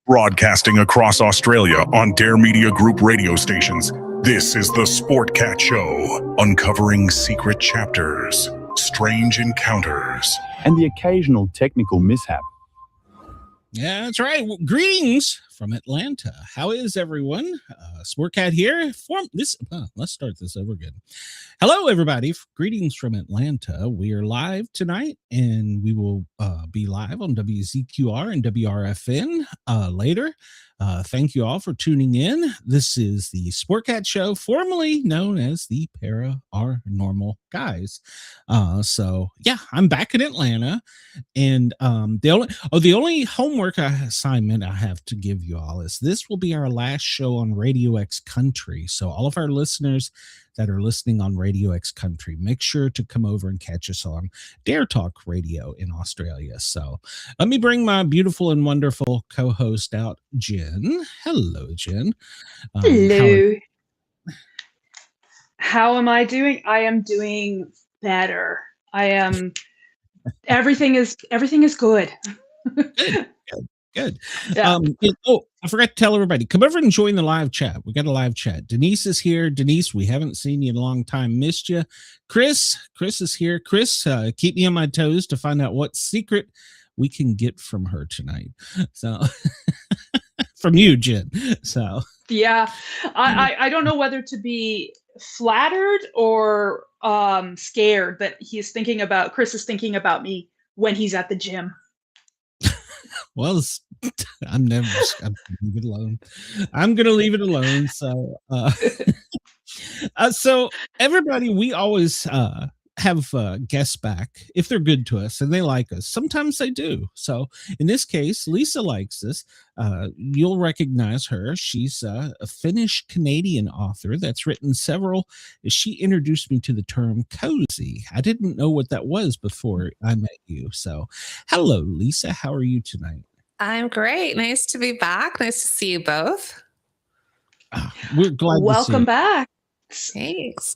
Broadcasting across Australia on Dare Media Group radio stations, this is the Sportcat Show, uncovering secret chapters, strange encounters, and the occasional technical mishap. Yeah, that's right. Well, greetings from Atlanta. How is everyone? Sportcat here. Let's start this over again. Hello, everybody. Greetings from Atlanta. We are live tonight, and we will be live on WZQR and WRFN later. Thank you all for tuning in. This is the Sportcat Show, formerly known as the Paranormal Guys. So yeah, I'm back in Atlanta, and the only homework assignment I have to give you all is this will be our last show on Radio X Country. So all of our listeners that are listening on Radio X Country, make sure to come over and catch us on Dare Talk Radio in Australia. So let me bring my beautiful and wonderful co-host out, Jen. Hello, Jen. Hello. How am I doing? I am doing better. Everything is good. Good. Yeah. I forgot to tell everybody, come over and join the live chat. We got a live chat. Denise is here. Denise, we haven't seen you in a long time. Missed you. Chris is here. Chris, keep me on my toes to find out what secret we can get from her tonight. So from you, Jen. So yeah, I don't know whether to be flattered or scared that Chris is thinking about me when he's at the gym. Well, I'm gonna leave it alone. I'm gonna leave it alone. So, so everybody, we always have guests back if they're good to us and they like us. Sometimes they do. So in this case, Liisa likes us. You'll recognize her. She's a Finnish-Canadian author that's written several. She introduced me to the term cozy. I didn't know what that was before I met you. So hello, Liisa. How are you tonight? I'm great. Nice to be back. Nice to see you both. We're glad. Welcome back. Thanks.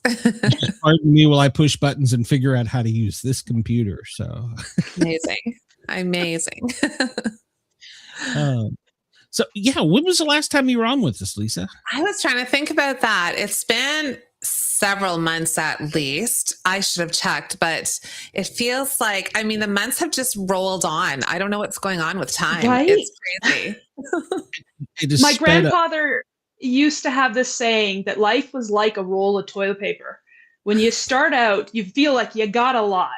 Pardon me while I push buttons and figure out how to use this computer. So amazing. So yeah, when was the last time you were on with us, Liisa? I was trying to think about that. It's been several months at least. I should have checked, but it feels like, the months have just rolled on. I don't know what's going on with time. Right? It's crazy. My grandfather used to have this saying that life was like a roll of toilet paper. When you start out, you feel like you got a lot,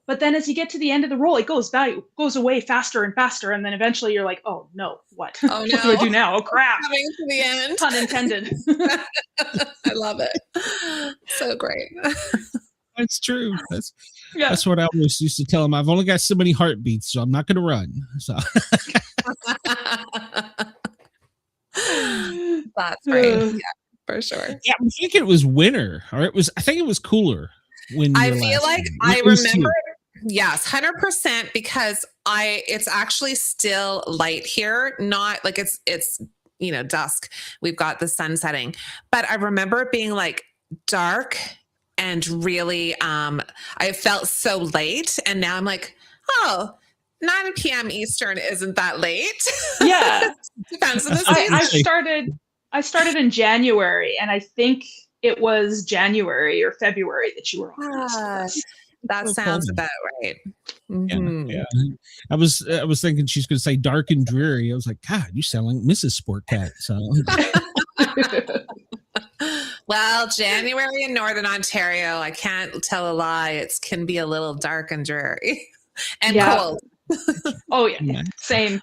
but then as you get to the end of the roll, it goes away faster and faster, and then eventually you're like, oh no, what? Oh, what do I do now? Oh crap! Coming to the end. Pun intended. I love it. So great. That's true. That's what I always used to tell him. I've only got so many heartbeats, so I'm not going to run. So. That's right. Yeah, for sure. Yeah, I think it was winter, or I think it was cooler when I feel like I remember. Yes, 100%, because it's actually still light here. Not like it's dusk. We've got the sun setting, but I remember it being like dark and really I felt so late, and now I'm like, oh, 9 p.m. Eastern isn't that late. Yeah. Depends on the season. I started in January, and I think it was January or February that you were on. That sounds about right. Mm-hmm. Yeah. I was thinking she's going to say dark and dreary. I was like, God, you sound like Mrs. Sportcat. So. Well, January in Northern Ontario, I can't tell a lie. It can be a little dark and dreary and cold. Oh yeah, same.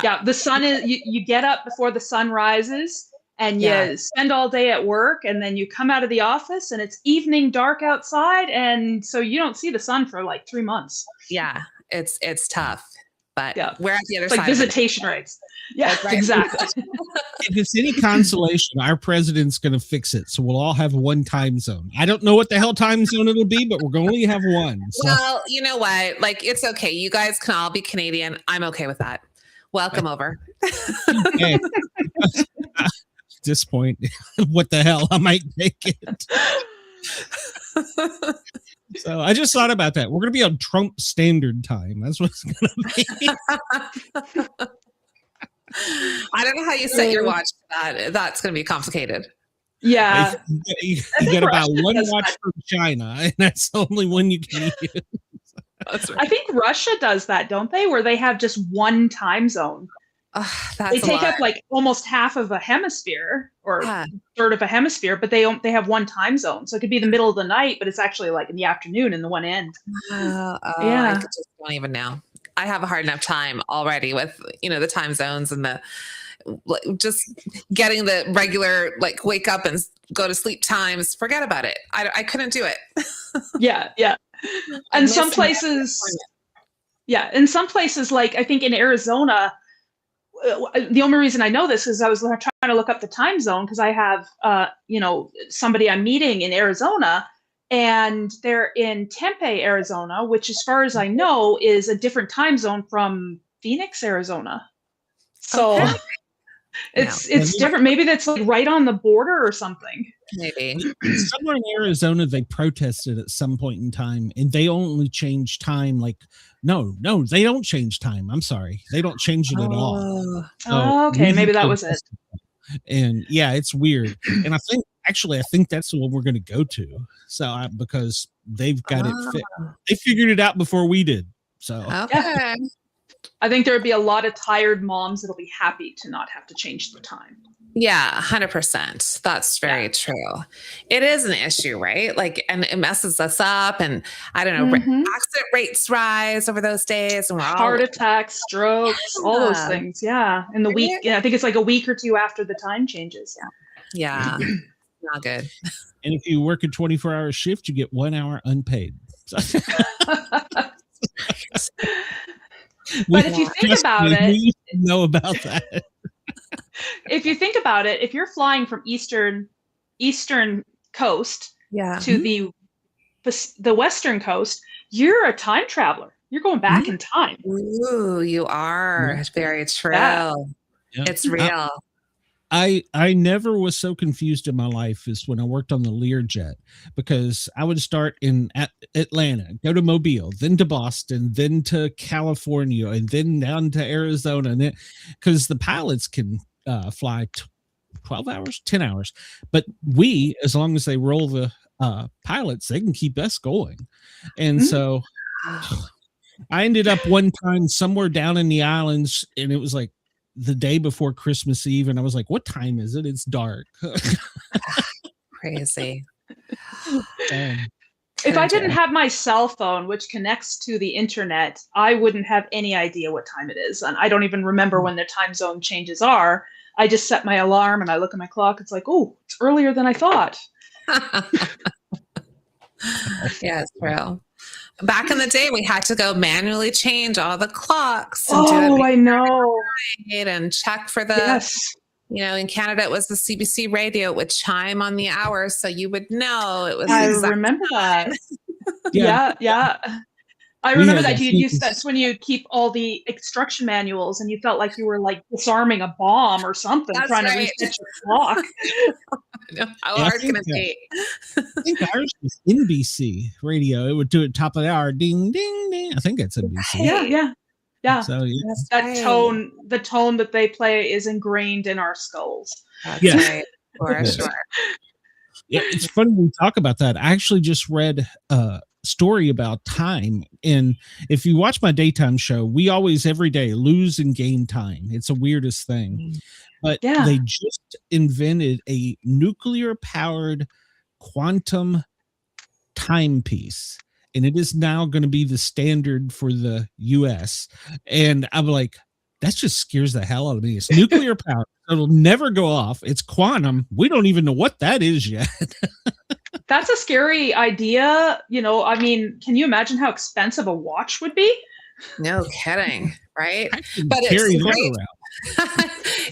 Yeah, the sun is. You get up before the sun rises, and you spend all day at work, and then you come out of the office, and it's evening dark outside, and so you don't see the sun for like 3 months. Yeah, it's tough, but we're at the other side. Like visitation rates. Yeah, right. Exactly. If it's any consolation, our president's going to fix it, so we'll all have one time zone. I don't know what the hell time zone it'll be, but we're going to only have one. So. Well, you know what? Like, it's okay. You guys can all be Canadian. I'm okay with that. Welcome over. Okay. At this point, what the hell? I might take it. So I just thought about that. We're going to be on Trump Standard Time. That's what it's going to be. I don't know how you set your watch to that. That's going to be complicated. Yeah. You get about one watch from China, and that's the only one you can use. That's right. I think Russia does that, don't they? Where they have just one time zone. They take up like almost half of a hemisphere or third of a hemisphere, but they have one time zone. So it could be the middle of the night, but it's actually like in the afternoon in the one end. Yeah. I just don't even know. I have a hard enough time already with, the time zones and the just getting the regular, like, wake up and go to sleep times. Forget about it. I couldn't do it. Yeah. And some places, like I think in Arizona, the only reason I know this is I was trying to look up the time zone because I have, somebody I'm meeting in Arizona, and they're in Tempe, Arizona, which, as far as I know, is a different time zone from Phoenix, Arizona. So it's different. Maybe that's like right on the border or something. Maybe somewhere in Arizona they protested at some point in time, and they only changed time. Like, no, they don't change time. I'm sorry, they don't change it at all. So okay, maybe that was it. And it's weird. And I think that's what we're going to go to. So because they've got it, they figured it out before we did. So okay. I think there would be a lot of tired moms that'll be happy to not have to change the time. Yeah, 100%. That's very true. It is an issue, right? Like, and it messes us up, and I don't know, accident rates rise over those days, and heart attacks, strokes, all those things. Yeah, in the week. Yeah, I think it's like a week or two after the time changes. Yeah, not good. And if you work a 24-hour shift, you get 1 hour unpaid. But if you think about it, you know about that. If you think about it, if you're flying from eastern coast to the western coast, you're a time traveler. You're going back in time. Ooh, you are. It's very true. Yeah. It's real. I never was so confused in my life as when I worked on the Learjet, because I would start in Atlanta, go to Mobile, then to Boston, then to California, and then down to Arizona. And because the pilots can fly 12 hours, 10 hours, but we, as long as they roll the pilots, they can keep us going. And so I ended up one time somewhere down in the islands, and it was like the day before Christmas Eve, and I was like, what time is it? It's dark. Crazy. If I didn't have my cell phone, which connects to the internet, I wouldn't have any idea what time it is. And I don't even remember when the time zone changes are. I just set my alarm and I look at my clock. It's like, oh, it's earlier than I thought. Yeah, it's true. Back in the day, we had to go manually change all the clocks. And I know. And check for the, in Canada, it was the CBC radio. It would chime on the hour, so you would know it was. I remember that. Yeah. I remember that that's when you keep all the instruction manuals, and you felt like you were like disarming a bomb or something, trying to reset your clock. How hard can it be? I think ours was NBC radio. It would do it top of the hour, ding, ding, ding. I think that's NBC. Yeah. So the tone that they play is ingrained in our skulls. That's right. For sure. Yeah, it's funny we talk about that. I actually just read story about time, and if you watch my daytime show, we always every day lose and gain time. It's the weirdest thing, but they just invented a nuclear powered quantum timepiece, and it is now going to be the standard for the US. And I'm like, that just scares the hell out of me. It's nuclear powered. It'll never go off. It's quantum. We don't even know what that is yet. That's a scary idea. I mean, can you imagine how expensive a watch would be? No kidding, right? But it's great.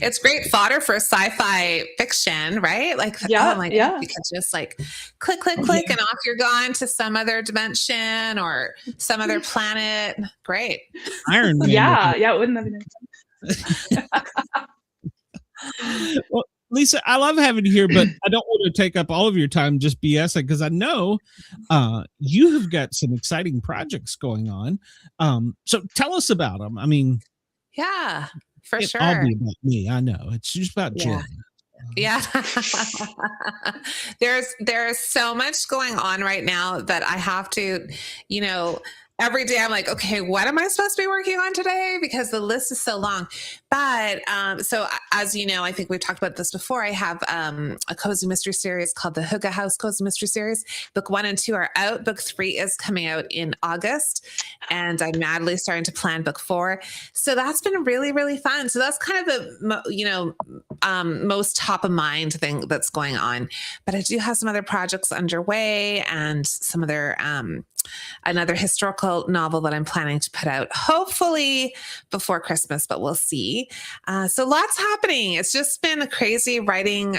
It's great fodder for sci-fi fiction, right? Like, you can just like click, and off you're gone to some other dimension or some other planet. Great. Iron Man. Yeah, wouldn't that be nice? Well, Liisa, I love having you here, but I don't want to take up all of your time just BSing, because I know you have got some exciting projects going on. So tell us about them. I mean, for sure. I'll be about me. I know. It's just about Jen. Yeah. There's so much going on right now that I have to, every day I'm like, okay, what am I supposed to be working on today? Because the list is so long. But so as you know, I think we've talked about this before. I have a cozy mystery series called the Hookah House Cozy Mystery Series. Book 1 and 2 are out. Book 3 is coming out in August. And I'm madly starting to plan book 4. So that's been really, really fun. So that's kind of the, most top of mind thing that's going on. But I do have some other projects underway and some other, another historical novel that I'm planning to put out, hopefully before Christmas, but we'll see. So lots happening. It's just been a crazy writing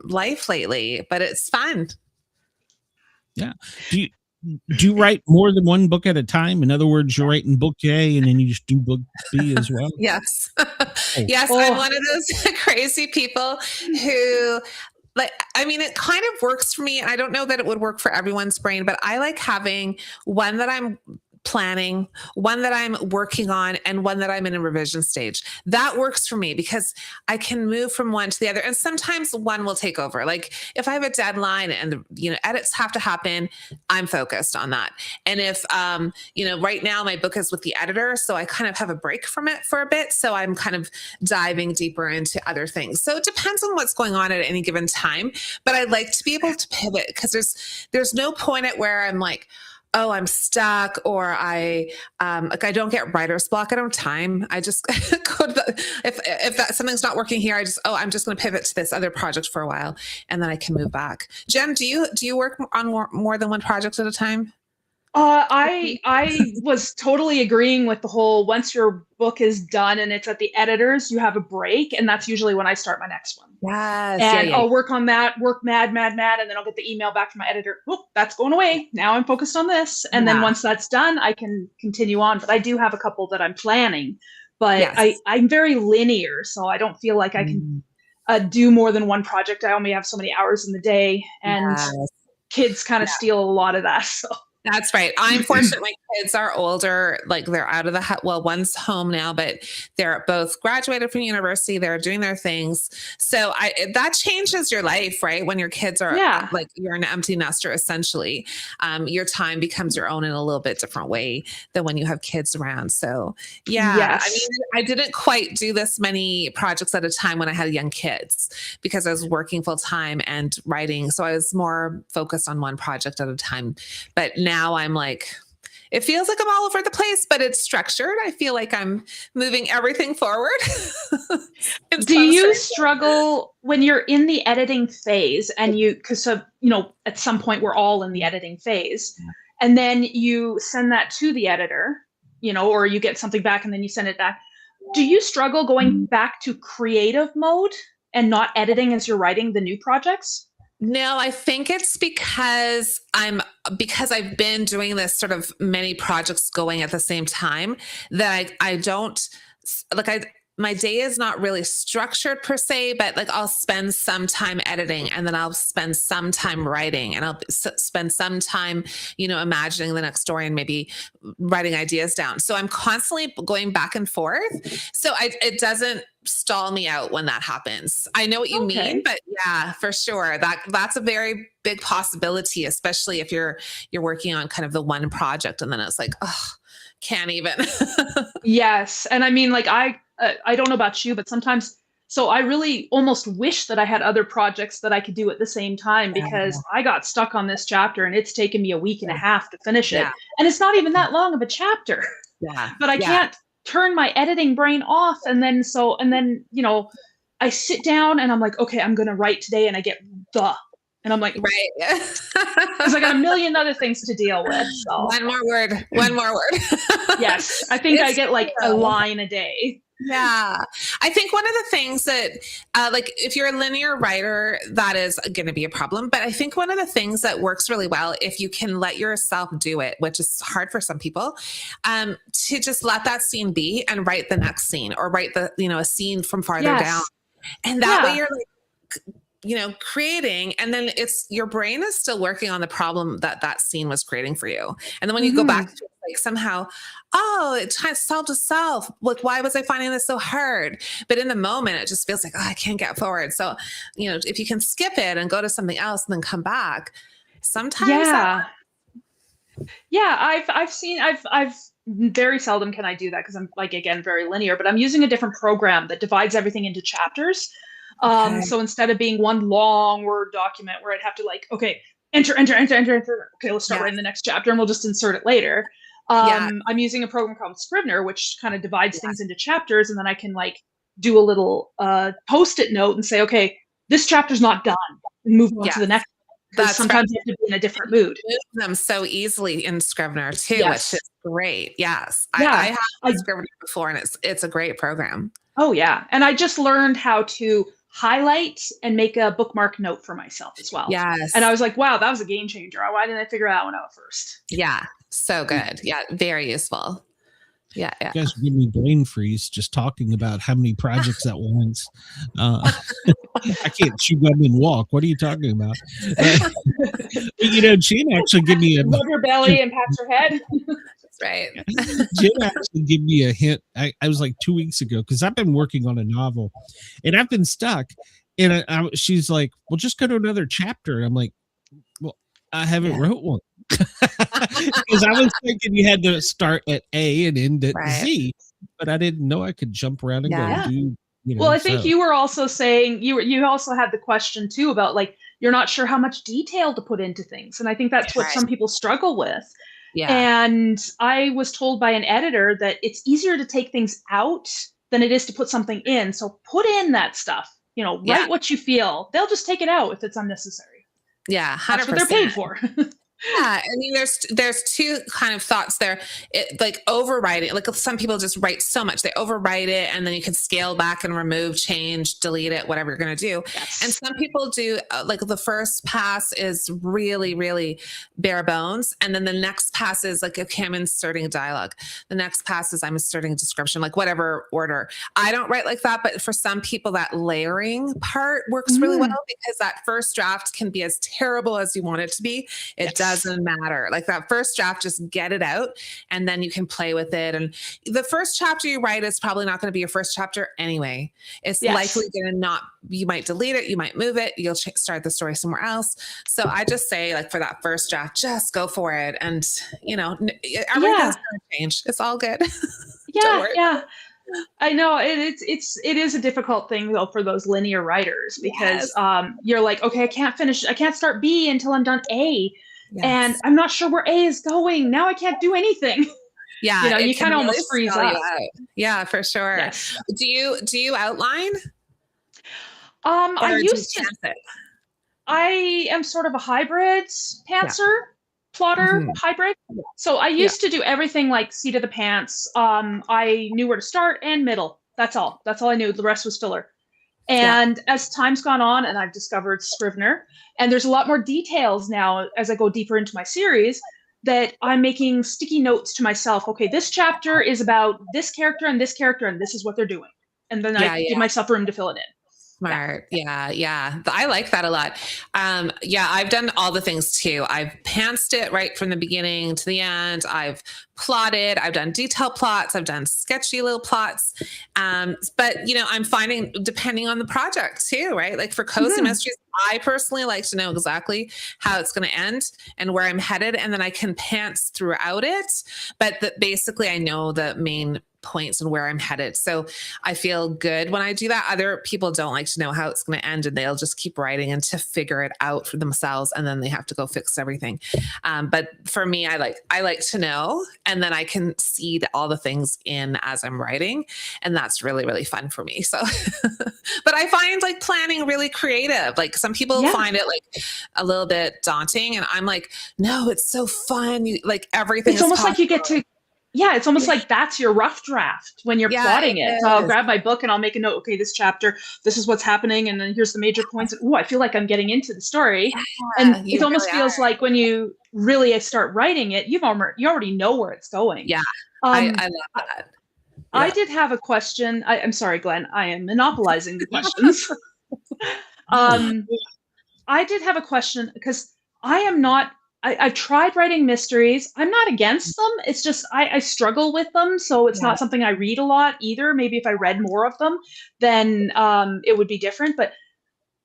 life lately, but it's fun. Yeah. Do you write more than one book at a time? In other words, you're writing book A and then you just do book B as well? Yes. Yes. I'm one of those crazy people who it kind of works for me. I don't know that it would work for everyone's brain, but I like having one that I'm planning, one that I'm working on, and one that I'm in a revision stage. That works for me because I can move from one to the other. And sometimes one will take over. Like if I have a deadline and edits have to happen, I'm focused on that. And if right now my book is with the editor, so I kind of have a break from it for a bit. So I'm kind of diving deeper into other things. So it depends on what's going on at any given time. But I like to be able to pivot because there's no point at where I'm like, oh, I'm stuck, or I don't get writer's block. I don't have time. I just go to if that something's not working here, I'm just going to pivot to this other project for a while, and then I can move back. Jen, do you work on more than one project at a time? I was totally agreeing with the whole, once your book is done and it's at the editors, you have a break. And that's usually when I start my next one. Yes. And I'll work on that, work mad. And then I'll get the email back from my editor. Oh, that's going away. Now I'm focused on this. And then once that's done, I can continue on. But I do have a couple that I'm planning, but I'm very linear. So I don't feel like I can do more than one project. I only have so many hours in the day, and kids kind of steal a lot of that. So. That's right. I'm fortunate. My kids are older. Like they're out of the house. Well, one's home now, but they're both graduated from university. They're doing their things. So that changes your life, right? When your kids are like, you're an empty nester, essentially. Your time becomes your own in a little bit different way than when you have kids around. So I mean, I didn't quite do this many projects at a time when I had young kids because I was working full time and writing. So I was more focused on one project at a time. But now I'm like, it feels like I'm all over the place, but it's structured. I feel like I'm moving everything forward. Do you struggle when you're in the editing phase and at some point we're all in the editing phase, and then you send that to the editor, or you get something back and then you send it back. Do you struggle going back to creative mode and not editing as you're writing the new projects? No, I think it's because I've been doing this sort of many projects going at the same time that I don't my day is not really structured per se, but like I'll spend some time editing and then I'll spend some time writing and I'll spend some time, imagining the next story and maybe writing ideas down. So I'm constantly going back and forth. So it doesn't stall me out when that happens. I know what you mean, but yeah, for sure. That's a very big possibility, especially if you're working on kind of the one project and then it's like, oh, can't even. Yes. And I mean, like I don't know about you, but sometimes, so I really almost wish that I had other projects that I could do at the same time, because I got stuck on this chapter and it's taken me a week and a half to finish it. And it's not even that long of a chapter, but I can't turn my editing brain off. And then, I sit down and I'm like, okay, I'm going to write today. And I get and I'm like, right. Because I got a million other things to deal with. So. One more word. Yes. I think I get like a line a day. Yeah. I think one of the things that, if you're a linear writer, that is going to be a problem. But I think one of the things that works really well, if you can let yourself do it, which is hard for some people, to just let that scene be and write the next scene, or write a scene from farther down. And that way you're like, creating, and then your brain is still working on the problem that scene was creating for you. And then when you go back to it, like somehow, oh, it solved itself. Like, why was I finding this so hard? But in the moment, it just feels like, oh, I can't get forward. So, if you can skip it and go to something else and then come back, sometimes. I've very seldom can I do that because I'm like, again, very linear, but I'm using a different program that divides everything into chapters. So instead of being one long Word document where I'd have to like, okay, enter. Okay, let's start writing the next chapter and we'll just insert it later. I'm using a program called Scrivener, which kind of divides things into chapters. And then I can like do a little Post-it note and say, okay, this chapter's not done. And move on to the next. Because sometimes you have to be in a different mood. Move them so easily in Scrivener too, which is great. Yes. I have Scrivener before and it's a great program. Oh yeah. And I just learned how to highlight and make a bookmark note for myself as well. Yes. And I was like, wow, that was a game changer. Why didn't I figure that one out first? Yeah. So good. Yeah. Very useful. Yeah. You guys give me brain freeze just talking about how many projects at once. I can't chew gum and walk. What are you talking about? Jen actually gave me a rub your belly and pat your head. That's right. Jen actually gave me a hint. I was like 2 weeks ago because I've been working on a novel and I've been stuck. And she's like, well, just go to another chapter. I'm like, well, I haven't wrote one. Because I was thinking you had to start at A and end at Z, but I didn't know I could jump around and go do. Well, I think you were also saying you also had the question too about like you're not sure how much detail to put into things, and I think that's what some people struggle with. Yeah. And I was told by an editor that it's easier to take things out than it is to put something in. So put in that stuff. Write what you feel. They'll just take it out if it's unnecessary. Yeah, 100%. That's what they're paid for. Yeah, I mean, there's two kind of thoughts there. Like overwriting, like some people just write so much, they overwrite it, and then you can scale back and remove, change, delete it, whatever you're going to do. Yes. And some people do like the first pass is really, really bare bones, and then the next pass is like, okay, I'm inserting a dialogue. The next pass is I'm inserting a description, like whatever order. I don't write like that, but for some people, that layering part works really well because that first draft can be as terrible as you want it to be. It doesn't matter. Like that first draft, just get it out and then you can play with it. And the first chapter you write is probably not going to be your first chapter anyway. It's likely going to you might delete it, you might move it, you'll start the story somewhere else. So I just say like for that first draft, just go for it. And everything's going to change. It's all good. Yeah. I know it is a difficult thing though for those linear writers because you're like, okay, I can't start B until I'm done A. Yes. And I'm not sure where A is going. Now I can't do anything. Yeah. You kind of almost freeze up. Yeah, for sure. Yes. Do you outline? I used to. I am sort of a hybrid pantser, plotter hybrid. So I used to do everything like seat of the pants. I knew where to start and middle. That's all. That's all I knew. The rest was filler. And as time's gone on and I've discovered Scrivener, and there's a lot more details now as I go deeper into my series that I'm making sticky notes to myself. Okay, this chapter is about this character, and this is what they're doing. And then I give myself room to fill it in. Smart. Yeah. I like that a lot. I've done all the things too. I've pantsed it right from the beginning to the end. I've plotted, I've done detailed plots, I've done sketchy little plots. But I'm finding depending on the project too, right? Like for Cozy Mysteries, I personally like to know exactly how it's going to end and where I'm headed. And then I can pants throughout it. But basically I know the main points and where I'm headed. So I feel good when I do that. Other people don't like to know how it's going to end and they'll just keep writing and to figure it out for themselves. And then they have to go fix everything. But for me, I like to know, and then I can see all the things in as I'm writing. And that's really, really fun for me. So, but I find like planning really creative. Like some people find it like a little bit daunting and I'm like, no, it's so fun. Like everything. It's almost like you get to it's almost like that's your rough draft when you're plotting it. So I'll grab my book and I'll make a note. Okay, this chapter, this is what's happening. And then here's the major points. Oh, I feel like I'm getting into the story. And it almost feels like when you really start writing it, you already know where it's going. Yeah, I love that. I did have a question. I'm sorry, Glenn. I am monopolizing the questions. I did have a question because I am not I've tried writing mysteries. I'm not against them. It's just I struggle with them, so it's not something I read a lot either. Maybe if I read more of them, then it would be different. But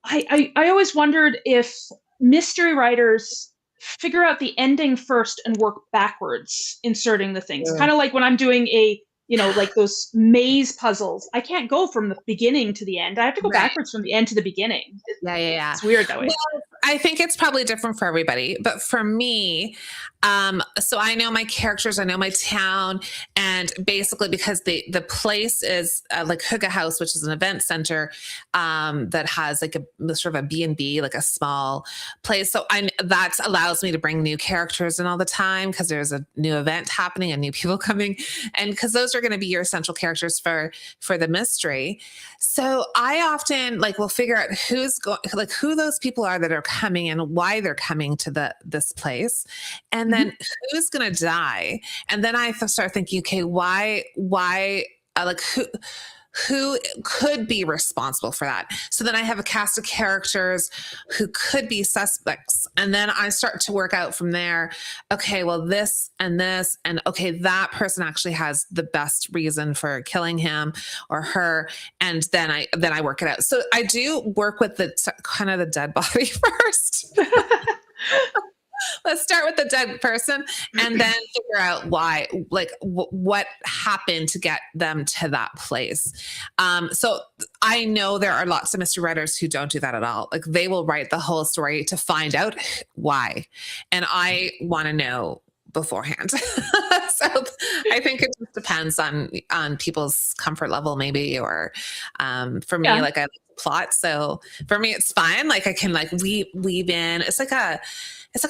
I always wondered if mystery writers figure out the ending first and work backwards, inserting the things. Kind of like when I'm doing like those maze puzzles. I can't go from the beginning to the end. I have to go backwards from the end to the beginning. Yeah. It's weird that way. Well, I think it's probably different for everybody, but for me, so I know my characters, I know my town, and basically because the place is like Hookah House, which is an event center that has like a sort of a B&B, like a small place. So that allows me to bring new characters in all the time because there's a new event happening and new people coming, and because those are going to be your central characters for the mystery. So I often will figure out who those people are that are coming and why they're coming to this place, and then who's going to die. And then I start thinking, okay, why who could be responsible for that? So then I have a cast of characters who could be suspects. And then I start to work out from there. Okay, well, this, and okay, that person actually has the best reason for killing him or her. And then I work it out. So I do work with the kind of the dead body first. Let's start with the dead person and then figure out why, what happened to get them to that place. So I know there are lots of mystery writers who don't do that at all. Like they will write the whole story to find out why. And I want to know beforehand. So I think it just depends on people's comfort level maybe, or for me, I like the plot. So for me, it's fine. Like I can weave in, it's like a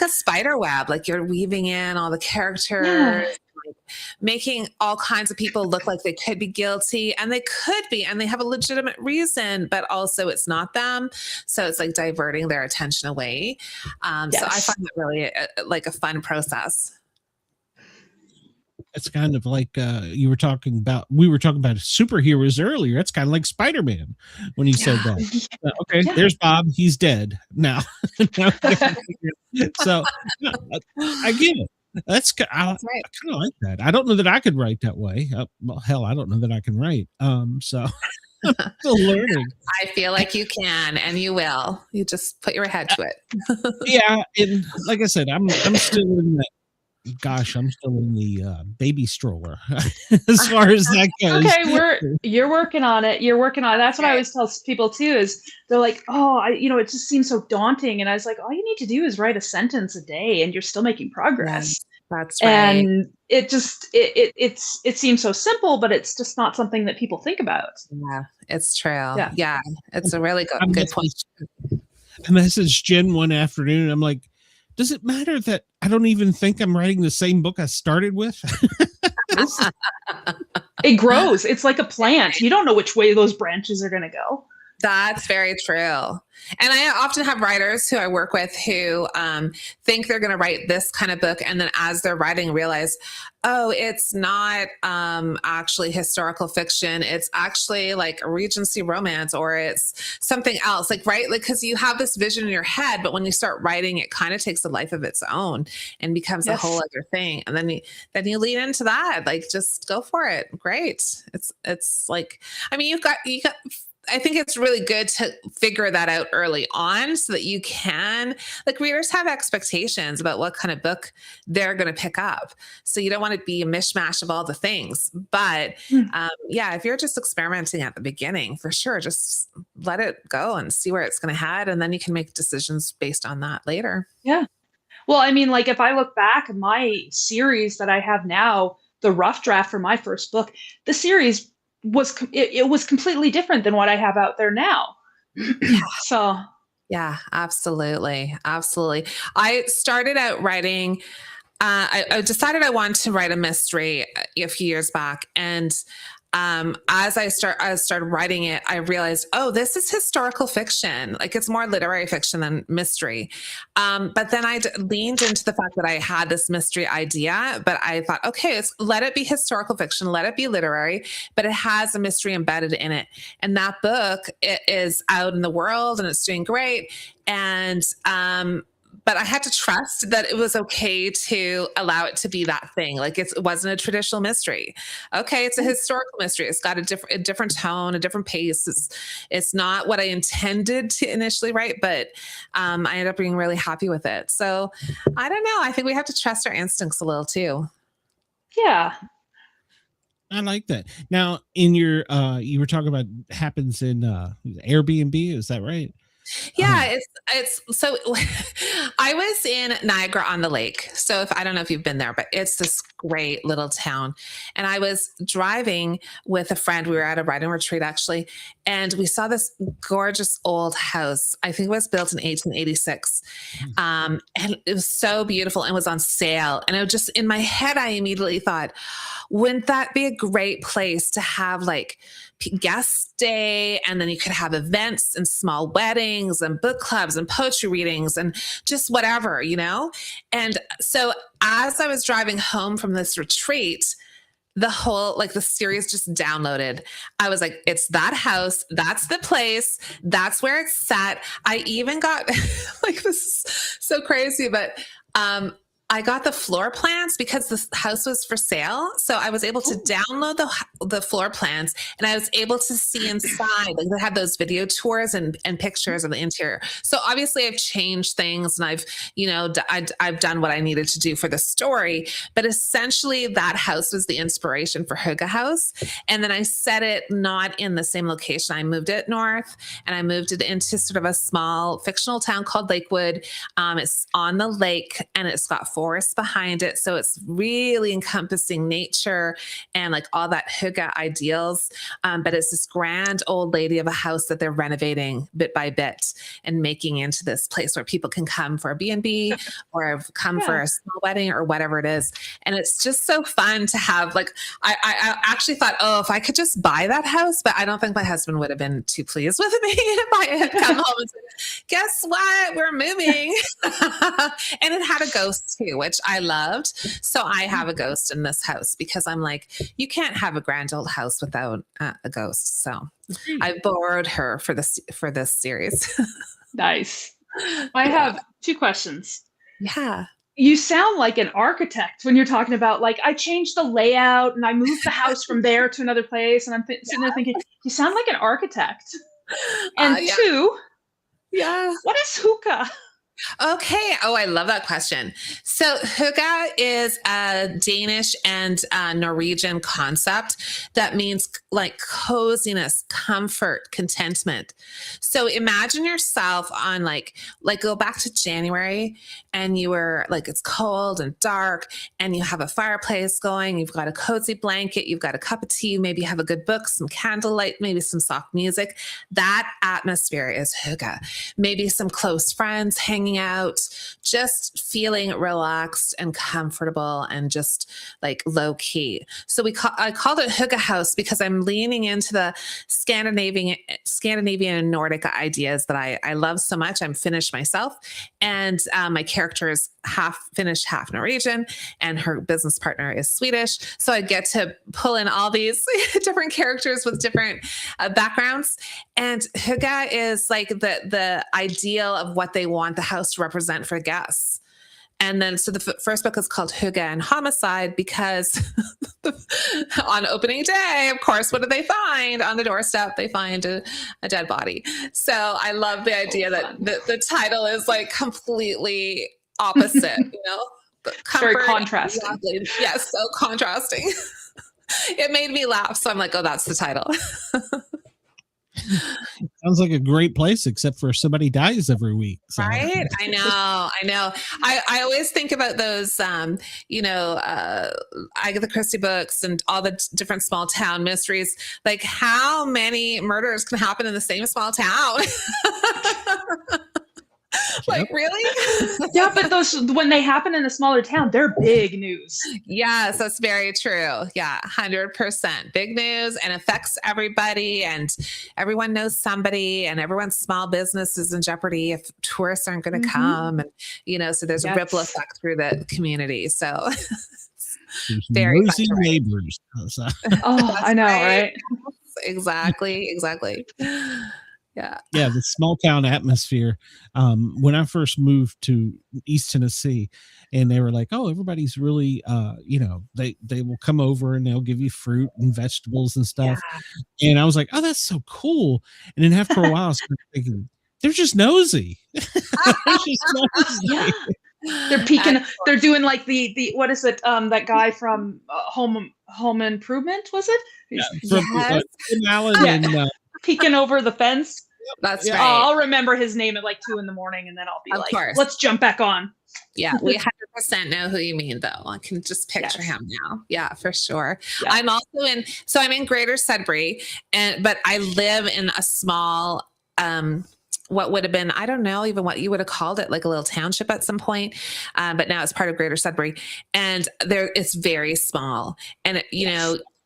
spider web. Like you're weaving in all the characters, making all kinds of people look like they could be guilty, and they could be, and they have a legitimate reason, but also it's not them. So it's like diverting their attention away. So I find that really a fun process. It's kind of like we were talking about superheroes earlier. It's kind of like Spider-Man when you said that. Okay, there's Bob. He's dead now. So I get it. I kind of like that. I don't know that I could write that way. Well, hell, I don't know that I can write. So I'm still learning. I feel like you can, and you will. You just put your head to it. Yeah, and like I said, I'm still in that. Gosh, I'm still in the baby stroller as far as that goes. Okay, you're working on it. That's what I always tell people too. Is they're like, oh, it just seems so daunting, and I was like, all you need to do is write a sentence a day, and you're still making progress. Yes, that's right. And it just it seems so simple, but it's just not something that people think about. Yeah, it's true. Yeah, it's a really good point. I messaged Jen one afternoon. I'm like, does it matter that I don't even think I'm writing the same book I started with? It grows. It's like a plant. You don't know which way those branches are going to go. That's very true. And I often have writers who I work with who think they're going to write this kind of book, and then as they're writing realize, oh, it's not actually historical fiction. It's actually like a Regency romance, or it's something else. Because you have this vision in your head, but when you start writing, it kind of takes a life of its own and becomes a whole other thing. And then you lean into that. Just go for it. Great. It's like, I mean, you got. I think it's really good to figure that out early on so that you can, readers have expectations about what kind of book they're going to pick up. So you don't want to be a mishmash of all the things. But if you're just experimenting at the beginning, for sure, just let it go and see where it's going to head. And then you can make decisions based on that later. Yeah. Well, I mean, if I look back at my series that I have now, the rough draft for my first book, the series was completely different than what I have out there now. So yeah, absolutely. I started out writing. I decided I wanted to write a mystery a few years back, and as I started writing it, I realized, oh, this is historical fiction. It's more literary fiction than mystery. But then I leaned into the fact that I had this mystery idea, but I thought, okay, let it be historical fiction, let it be literary, but it has a mystery embedded in it. And that book is out in the world and it's doing great. And, but I had to trust that it was okay to allow it to be that thing. Like it wasn't a traditional mystery. Okay, it's a historical mystery. It's got a different tone, a different pace. It's not what I intended to initially write, but I ended up being really happy with it. So I don't know. I think we have to trust our instincts a little too. Yeah. I like that. Now, in your, you were talking about happens in Airbnb. Is that right? Yeah, it's so I was in Niagara on the Lake. So I don't know if you've been there, but it's this great little town. And I was driving with a friend. We were at a writing retreat actually, and we saw this gorgeous old house. I think it was built in 1886. And it was so beautiful and was on sale. And it was just in my head, I immediately thought, wouldn't that be a great place to have like guest stay, and then you could have events and small weddings and book clubs and poetry readings and just whatever, you know? And so as I was driving home from this retreat, the whole, like the series just downloaded. I was like, it's that house. That's the place. That's where it's set. I even got like, this is so crazy, but, I got the floor plans because the house was for sale. So I was able to download the floor plans, and I was able to see inside. Like they had those video tours and pictures of the interior. So obviously I've changed things, and I've, you know, I've done what I needed to do for the story. But essentially that house was the inspiration for Hookah House. And then I set it not in the same location. I moved it north, and I moved it into sort of a small fictional town called Lakewood. It's on the lake, and it's got forest behind it. So it's really encompassing nature and like all that Hookah ideals. But it's this grand old lady of a house that they're renovating bit by bit and making into this place where people can come for a B&B or come for a small wedding or whatever it is. And it's just so fun to have, like, I actually thought, oh, if I could just buy that house, but I don't think my husband would have been too pleased with me if I had come home and said, guess what? We're moving. And it had a ghost too, which I loved. So I have a ghost in this house because I'm like, you can't have a grand old house without a ghost. So I borrowed her for this series. Nice. I have 2 questions. Yeah. You sound like an architect when you're talking about, like, I changed the layout and I moved the house from there to another place. And I'm sitting there thinking, you sound like an architect. And 2, what is hookah? Okay. Oh, I love that question. So Hookah is a Danish and Norwegian concept that means like coziness, comfort, contentment. So imagine yourself on like go back to January, and you were like, it's cold and dark, and you have a fireplace going. You've got a cozy blanket. You've got a cup of tea. Maybe you have a good book, some candlelight, maybe some soft music. That atmosphere is Hookah. Maybe some close friends hanging out, just feeling relaxed and comfortable and just like low key. So I called it Hookah House because I'm leaning into the Scandinavian and Nordic ideas that I love so much. I'm Finnish myself, and my character is half Finnish, half Norwegian, and her business partner is Swedish. So I get to pull in all these different characters with different backgrounds. And Hookah is like the ideal of what they want the house to represent for guests. And then, so the first book is called Hookah and Homicide because on opening day, of course, what do they find on the doorstep? They find a dead body. So I love the idea that the title is like completely opposite, you know? Very contrasting. Exactly. Yes, so contrasting. It made me laugh. So I'm like, oh, that's the title. Sounds like a great place, except for somebody dies every week. So. Right? I know. I always think about those, Agatha Christie books and all the different small town mysteries. Like, how many murders can happen in the same small town? Like, really? Yeah, but those, when they happen in a smaller town, they're big news. Yes, that's very true. Yeah, 100%. Big news, and affects everybody, and everyone knows somebody, and everyone's small business is in jeopardy if tourists aren't going to come. And, so there's a ripple effect through the community. So very nosy neighbors. Oh, I know, right? Exactly. Yeah. Yeah, the small town atmosphere. When I first moved to East Tennessee, and they were like, "Oh, everybody's really, they will come over and they'll give you fruit and vegetables and stuff." Yeah. And I was like, "Oh, that's so cool." And then after a while, I started thinking, they're just nosy. They're just nosy. Yeah. They're peeking. They're doing like the what is it? That guy from Home Improvement, was it? From Allison and Peeking over the fence. That's right. I'll remember his name at like 2 a.m. and then I'll be Of like, course. let's jump back on. Yeah, we 100% know who you mean, though. I can just picture him now. Yeah, for sure. Yeah. I'm also I'm in Greater Sudbury, but I live in a small, what would have been, I don't know even what you would have called it, like a little township at some point. But now it's part of Greater Sudbury, and it's very small. And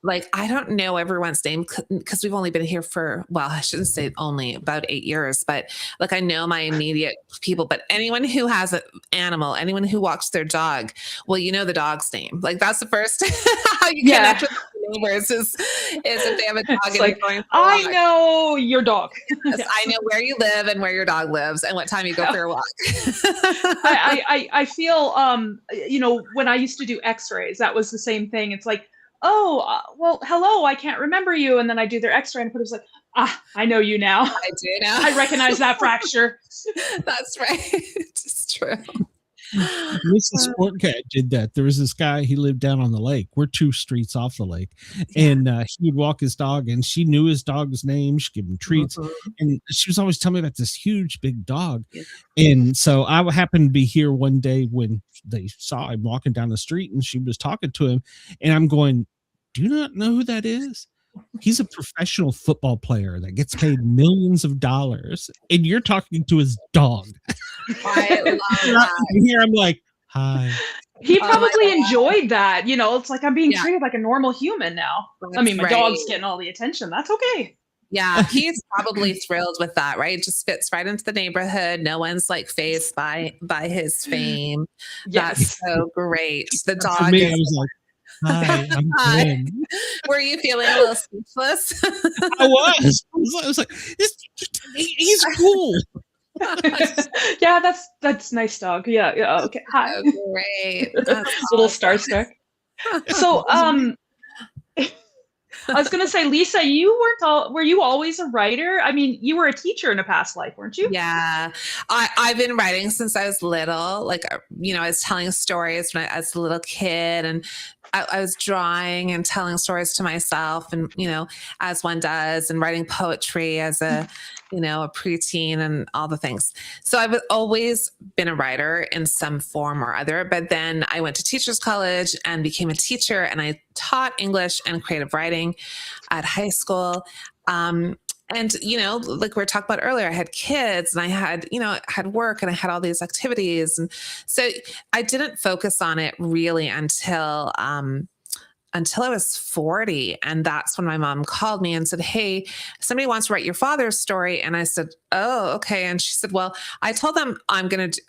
like, I don't know everyone's name because we've only been here for, well, I shouldn't say only, about 8 years, but like, I know my immediate people, but anyone who has an animal, anyone who walks their dog, well, you know the dog's name. Like, that's the first how you connect with the neighbors is if they have a dog. It's like, I know your dog. Yes, I know where you live and where your dog lives and what time you go for your walk. I feel, when I used to do x-rays, that was the same thing. It's like, oh, well, hello, I can't remember you. And then I do their x-ray and it was like, I know you now. I do now. I recognize that fracture. That's right. It's true. Mrs. Sportcat did that. There was this guy, he lived down on the lake. We're 2 streets off the lake. And he would walk his dog, and she knew his dog's name. She'd give him treats. And she was always telling me about this huge, big dog. And so I happened to be here one day when they saw him walking down the street, and she was talking to him. And I'm going, do you not know who that is? He's a professional football player that gets paid millions of dollars, and you're talking to his dog. I love that. And here I'm like, hi. He probably enjoyed that. It's like I'm being treated like a normal human now. That's I mean, my dog's getting all the attention. That's okay. Yeah, he's probably thrilled with that, right? It just fits right into the neighborhood. No one's like phased by his fame. Yes. That's so great. The dog. For me, I was like, hi, I'm Glenn. Were you feeling a little speechless? I was like, he's cool. Yeah, that's nice dog. Yeah. Okay. Hi. Oh, great. Little starstruck. So, I was going to say, Liisa, were you always a writer? I mean, you were a teacher in a past life, weren't you? Yeah. I've been writing since I was little. Like, I was telling stories when I was a little kid, and I was drawing and telling stories to myself, and, as one does, and writing poetry as a preteen and all the things. So I've always been a writer in some form or other, but then I went to teachers college and became a teacher, and I taught English and creative writing at high school. And, like we were talking about earlier, I had kids, and I had work, and I had all these activities. And so I didn't focus on it really until I was 40. And that's when my mom called me and said, hey, somebody wants to write your father's story. And I said, oh, okay. And she said, well, I told them I'm going to,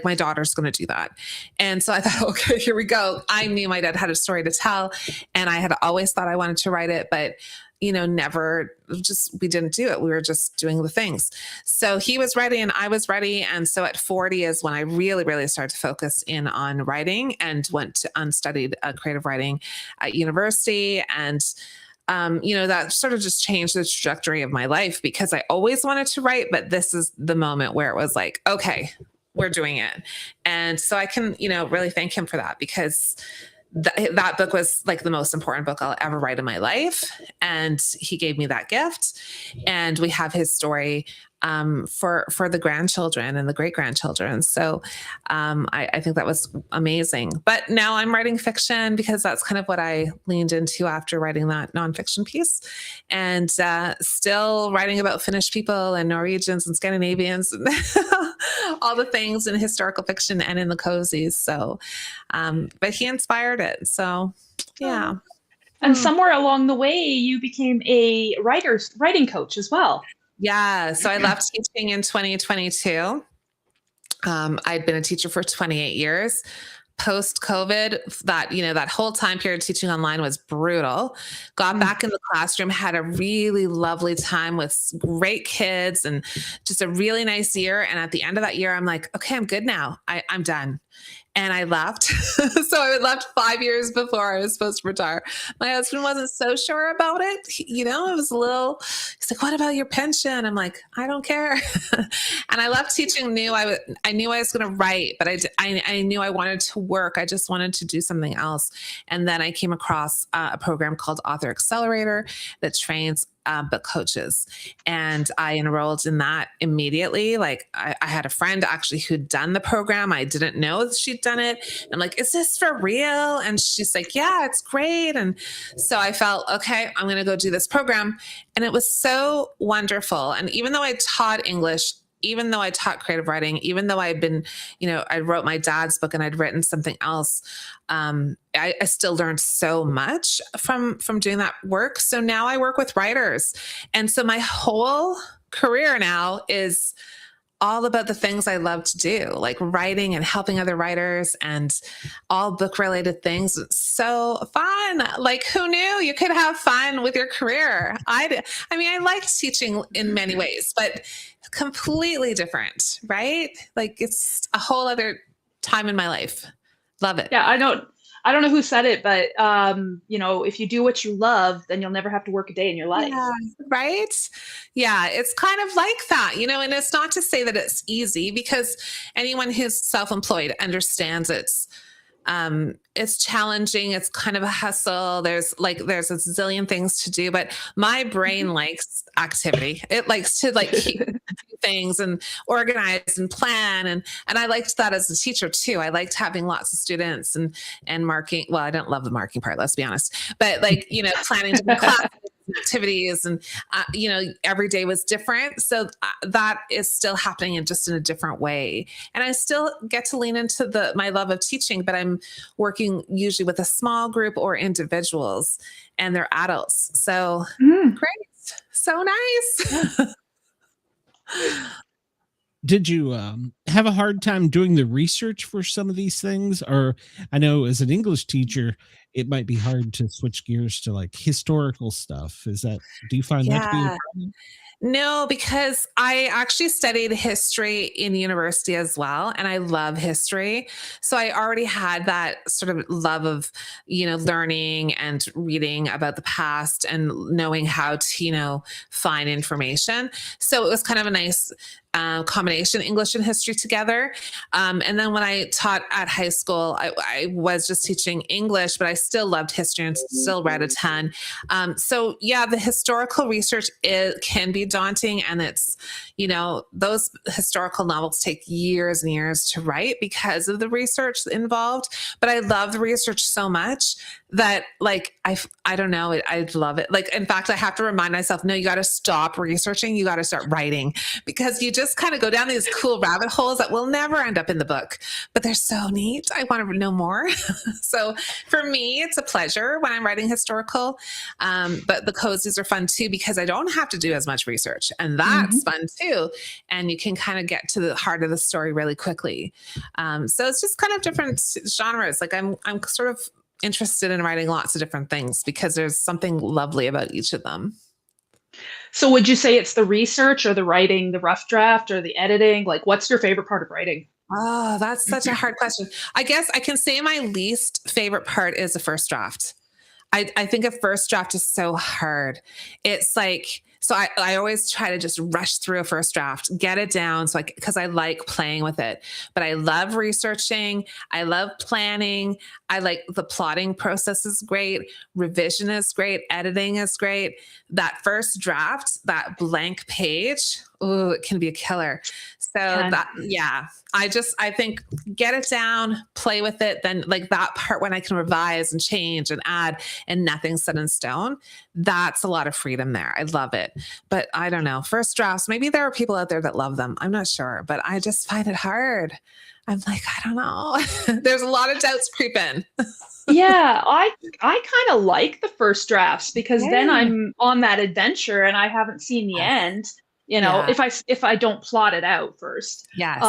my daughter's going to do that. And so I thought, okay, here we go. I knew my dad had a story to tell, and I had always thought I wanted to write it, but we didn't do it. We were just doing the things. So he was ready and I was ready. And so at 40 is when I really, really started to focus in on writing, and went to unstudied creative writing at university. And, that sort of just changed the trajectory of my life, because I always wanted to write, but this is the moment where it was like, okay, we're doing it. And so I can, really thank him for that, because that book was like the most important book I'll ever write in my life. And he gave me that gift, and we have his story for the grandchildren and the great grandchildren. So I think that was amazing. But now I'm writing fiction, because that's kind of what I leaned into after writing that nonfiction piece, and still writing about Finnish people and Norwegians and Scandinavians and all the things in historical fiction and in the cozies. So, but he inspired it. So, yeah. And somewhere along the way, you became a writing coach as well. Yeah. So I left teaching in 2022. I'd been a teacher for 28 years. post-COVID, that, that whole time period teaching online was brutal. Got back in the classroom, had a really lovely time with great kids and just a really nice year. And at the end of that year, I'm like, okay, I'm good now. I'm done. And I left. So I left 5 years before I was supposed to retire. My husband wasn't so sure about it. It was a little, he's like, what about your pension? I'm like, I don't care. And I left teaching, I knew I was going to write, but I knew I wanted to work. I just wanted to do something else. And then I came across a program called Author Accelerator that trains book coaches. And I enrolled in that immediately. Like I had a friend actually who'd done the program. I didn't know that she'd done it. I'm like, is this for real? And she's like, yeah, it's great. And so I felt, okay, I'm going to go do this program. And it was so wonderful. And even though I taught English, even though I taught creative writing, even though I'd been, I wrote my dad's book and I'd written something else, I still learned so much from doing that work. So now I work with writers. And so my whole career now is all about the things I love to do, like writing and helping other writers and all book related things. It's so fun. Like who knew you could have fun with your career? I liked teaching in many ways, but completely different, right? Like it's a whole other time in my life. Love it. Yeah, I don't know who said it, but if you do what you love, then you'll never have to work a day in your life. Yeah, right? Yeah, it's kind of like that, and it's not to say that it's easy, because anyone who's self-employed understands it's challenging. It's kind of a hustle. There's a zillion things to do, but my brain likes activity. It likes to keep things and organize and plan. And I liked that as a teacher too. I liked having lots of students and marking. Well, I didn't love the marking part, let's be honest, but planning different classes, activities, and every day was different. So that is still happening in a different way. And I still get to lean into my love of teaching, but I'm working usually with a small group or individuals, and they're adults. So great. So nice. Did you have a hard time doing the research for some of these things? Or I know as an English teacher, it might be hard to switch gears to historical stuff. Do you find that to be a problem? No, because I actually studied history in university as well, and I love history. So I already had that sort of love of, learning and reading about the past and knowing how to, find information. So it was kind of a nice combination, English and history together. And then when I taught at high school, I was just teaching English, but I still loved history and still read a ton. So yeah, the historical research can be daunting, and it's, those historical novels take years and years to write because of the research involved. But I love the research so much that I don't know, I love it. In fact, I have to remind myself, no, you got to stop researching. You got to start writing, because you just kind of go down these cool rabbit holes that will never end up in the book, but they're so neat. I want to know more. So for me, it's a pleasure when I'm writing historical. But the cozies are fun too, because I don't have to do as much research, and that's fun too. And you can kind of get to the heart of the story really quickly. So it's just kind of different genres. I'm sort of interested in writing lots of different things because there's something lovely about each of them. So would you say it's the research or the writing, the rough draft or the editing? What's your favorite part of writing? Oh, that's such a hard question. I guess I can say my least favorite part is the first draft. I think a first draft is so hard. It's so I always try to just rush through a first draft, get it down. Because I like playing with it, but I love researching. I love planning. I like the plotting process is great. Revision is great. Editing is great. That first draft, that blank page, ooh, it can be a killer. So I think get it down, play with it. Then that part when I can revise and change and add and nothing's set in stone, that's a lot of freedom there. I love it. But I don't know, first drafts, maybe there are people out there that love them. I'm not sure, but I just find it hard. I'm I don't know. There's a lot of doubts creep in. Yeah, I kind of like the first drafts because then I'm on that adventure and I haven't seen the end. if I don't plot it out first. Yes.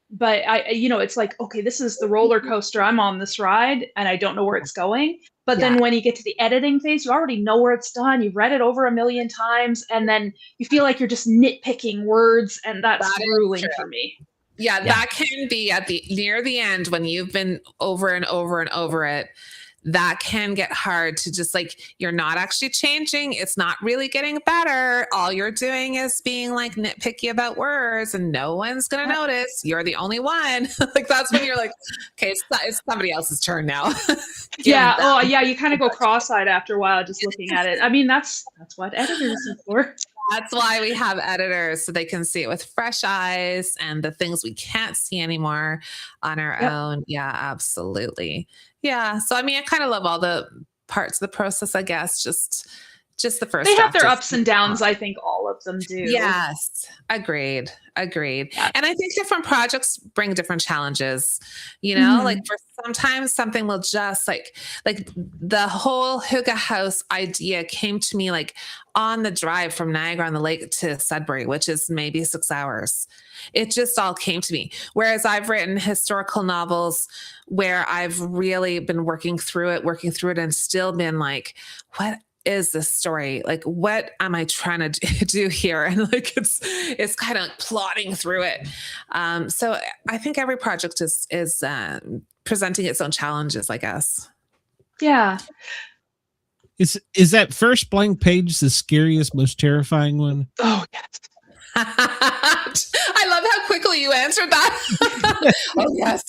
But it's like, okay, this is the roller coaster. I'm on this ride and I don't know where it's going. But then when you get to the editing phase, you already know where it's done. You've read it over 1,000,000 times, and then you feel like you're just nitpicking words, and that's grueling for me. Yeah, that can be near the end when you've been over and over and over it. That can get hard to just like, you're not actually changing. It's not really getting better. All you're doing is being like nitpicky about words, and no one's going to notice. You're the only one. Like, that's when you're like, okay, it's somebody else's turn now. Oh yeah. You kind of go cross-eyed after a while, just looking at it. I mean, that's what editors are for. That's why we have editors, so they can see it with fresh eyes and the things we can't see anymore on our own. Yeah, absolutely. Yeah. So, I mean, I kind of love all the parts of the process, I guess, just the first. They have their ups and downs. I think all of them do. Yes. Agreed. Yeah. And I think different projects bring different challenges, like for sometimes something will just like the whole Hookah house idea came to me like on the drive from Niagara-on-the-Lake to Sudbury, which is maybe 6 hours. It just all came to me. Whereas I've written historical novels where I've really been working through it and still been like, what is this story? Like, what am I trying to do here? And like, it's kind of like plotting through it. So I think every project is presenting its own challenges, I guess. Yeah. Is that first blank page the scariest, most terrifying one? Oh, yes. I love how quickly you answered that. Oh, yes.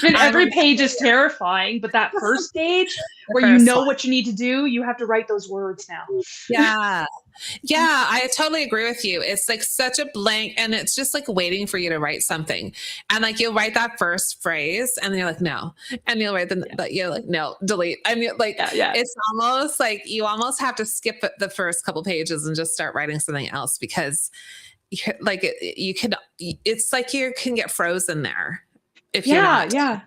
And every page is terrifying, but that first page where you know what you need to do, you have to write those words now. Yeah. Yeah, I totally agree with you. It's like such a blank, and it's just like waiting for you to write something. And like you'll write that first phrase and then you're like, no. And you'll write you're like, no, delete. And you're like, it's almost like you almost have to skip the first couple pages and just start writing something else, because it's like you can get frozen there. If you're not. Yeah.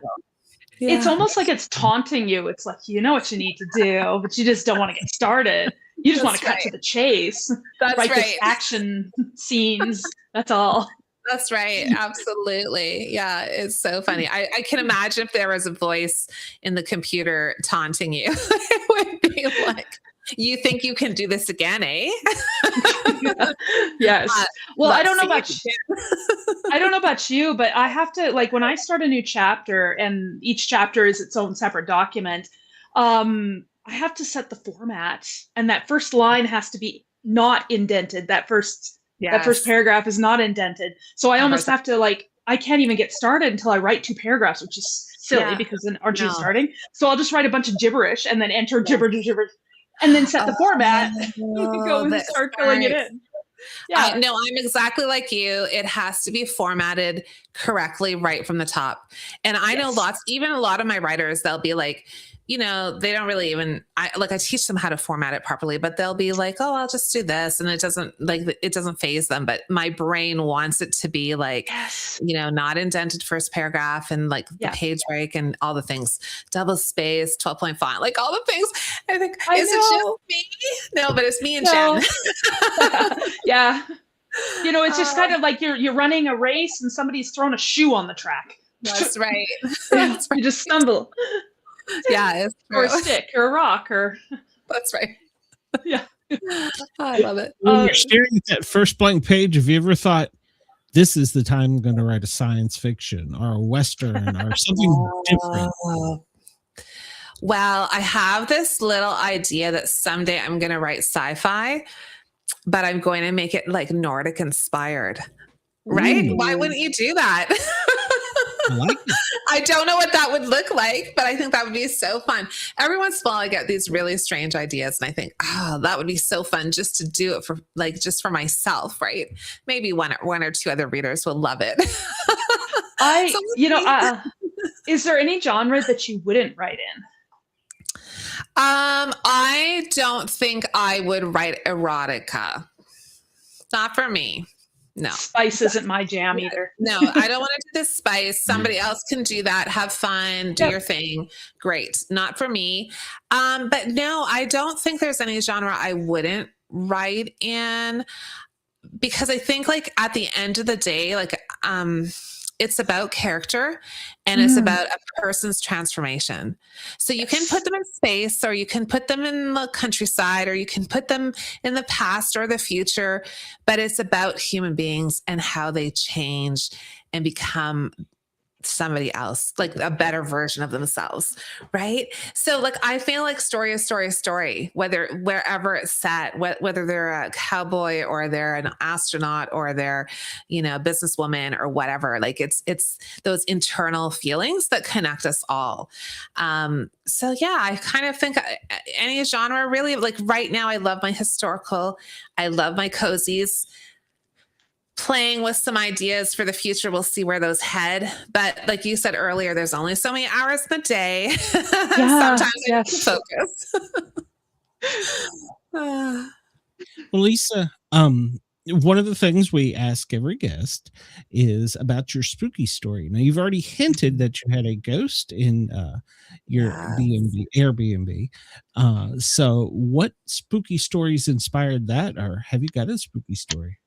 It's almost like it's taunting you. It's like, you know what you need to do, but you just don't want to get started. You just want to cut to the chase. That's write right. those action scenes. That's all. That's right. Absolutely. Yeah. It's so funny. I can imagine if there was a voice in the computer taunting you, it would be like, you think you can do this again, eh? Yes. Well, I don't know about you, but I have to, like, when I start a new chapter and each chapter is its own separate document, I have to set the format, and that first line has to be not indented. That first paragraph is not indented. So I almost have to, like, I can't even get started until I write 2 paragraphs, which is silly because then aren't you starting? So I'll just write a bunch of gibberish and then enter gibberish. And then set the format. You can go and start filling it in. Yeah. No, I'm exactly like you. It has to be formatted correctly right from the top. And I know even a lot of my writers, they'll be like, they don't really even, I teach them how to format it properly, but they'll be like, oh, I'll just do this. And it doesn't faze them. But my brain wants it to be like, not indented first paragraph and like the page break and all the things, double space, 12-point font, like all the things. I think, is it just me? No, but it's me and Jen. Yeah. It's just kind of like you're running a race and somebody's thrown a shoe on the track. That's right. You just stumble. Yeah, or a stick or a rock or that's right. Yeah. I love it. When you're staring at that first blank page, have you ever thought, this is the time I'm going to write a science fiction or a Western or something different? Well, I have this little idea that someday I'm going to write sci-fi, but I'm going to make it like Nordic inspired. Right? Ooh. Why wouldn't you do that? I like it. I don't know what that would look like, but I think that would be so fun. Every once in a while, I get these really strange ideas, and I think, that would be so fun just to do it for just for myself, right? Maybe one or two other readers will love it. Is there any genre that you wouldn't write in? I don't think I would write erotica. Not for me. No. Spice isn't my jam either. No, I don't want to do the spice. Somebody else can do that. Have fun. Do your thing. Great. Not for me. But no, I don't think there's any genre I wouldn't write in, because I think like at the end of the day, like, it's about character and it's about a person's transformation. So you can put them in space, or you can put them in the countryside, or you can put them in the past or the future, but it's about human beings and how they change and become somebody else, like a better version of themselves, right? So like I feel like story is story, whether wherever it's set, whether they're a cowboy or they're an astronaut or they're, you know, a businesswoman or whatever. Like it's those internal feelings that connect us all. So yeah, I kind of think any genre really. Like right now, I love my historical, I love my cozies. Playing with some ideas for the future. We'll see where those head. But like you said earlier, there's only so many hours in the day. Yeah, Sometimes I have to focus. Well, Liisa, one of the things we ask every guest is about your spooky story. Now, you've already hinted that you had a ghost in your Airbnb. So what spooky stories inspired that, or have you got a spooky story?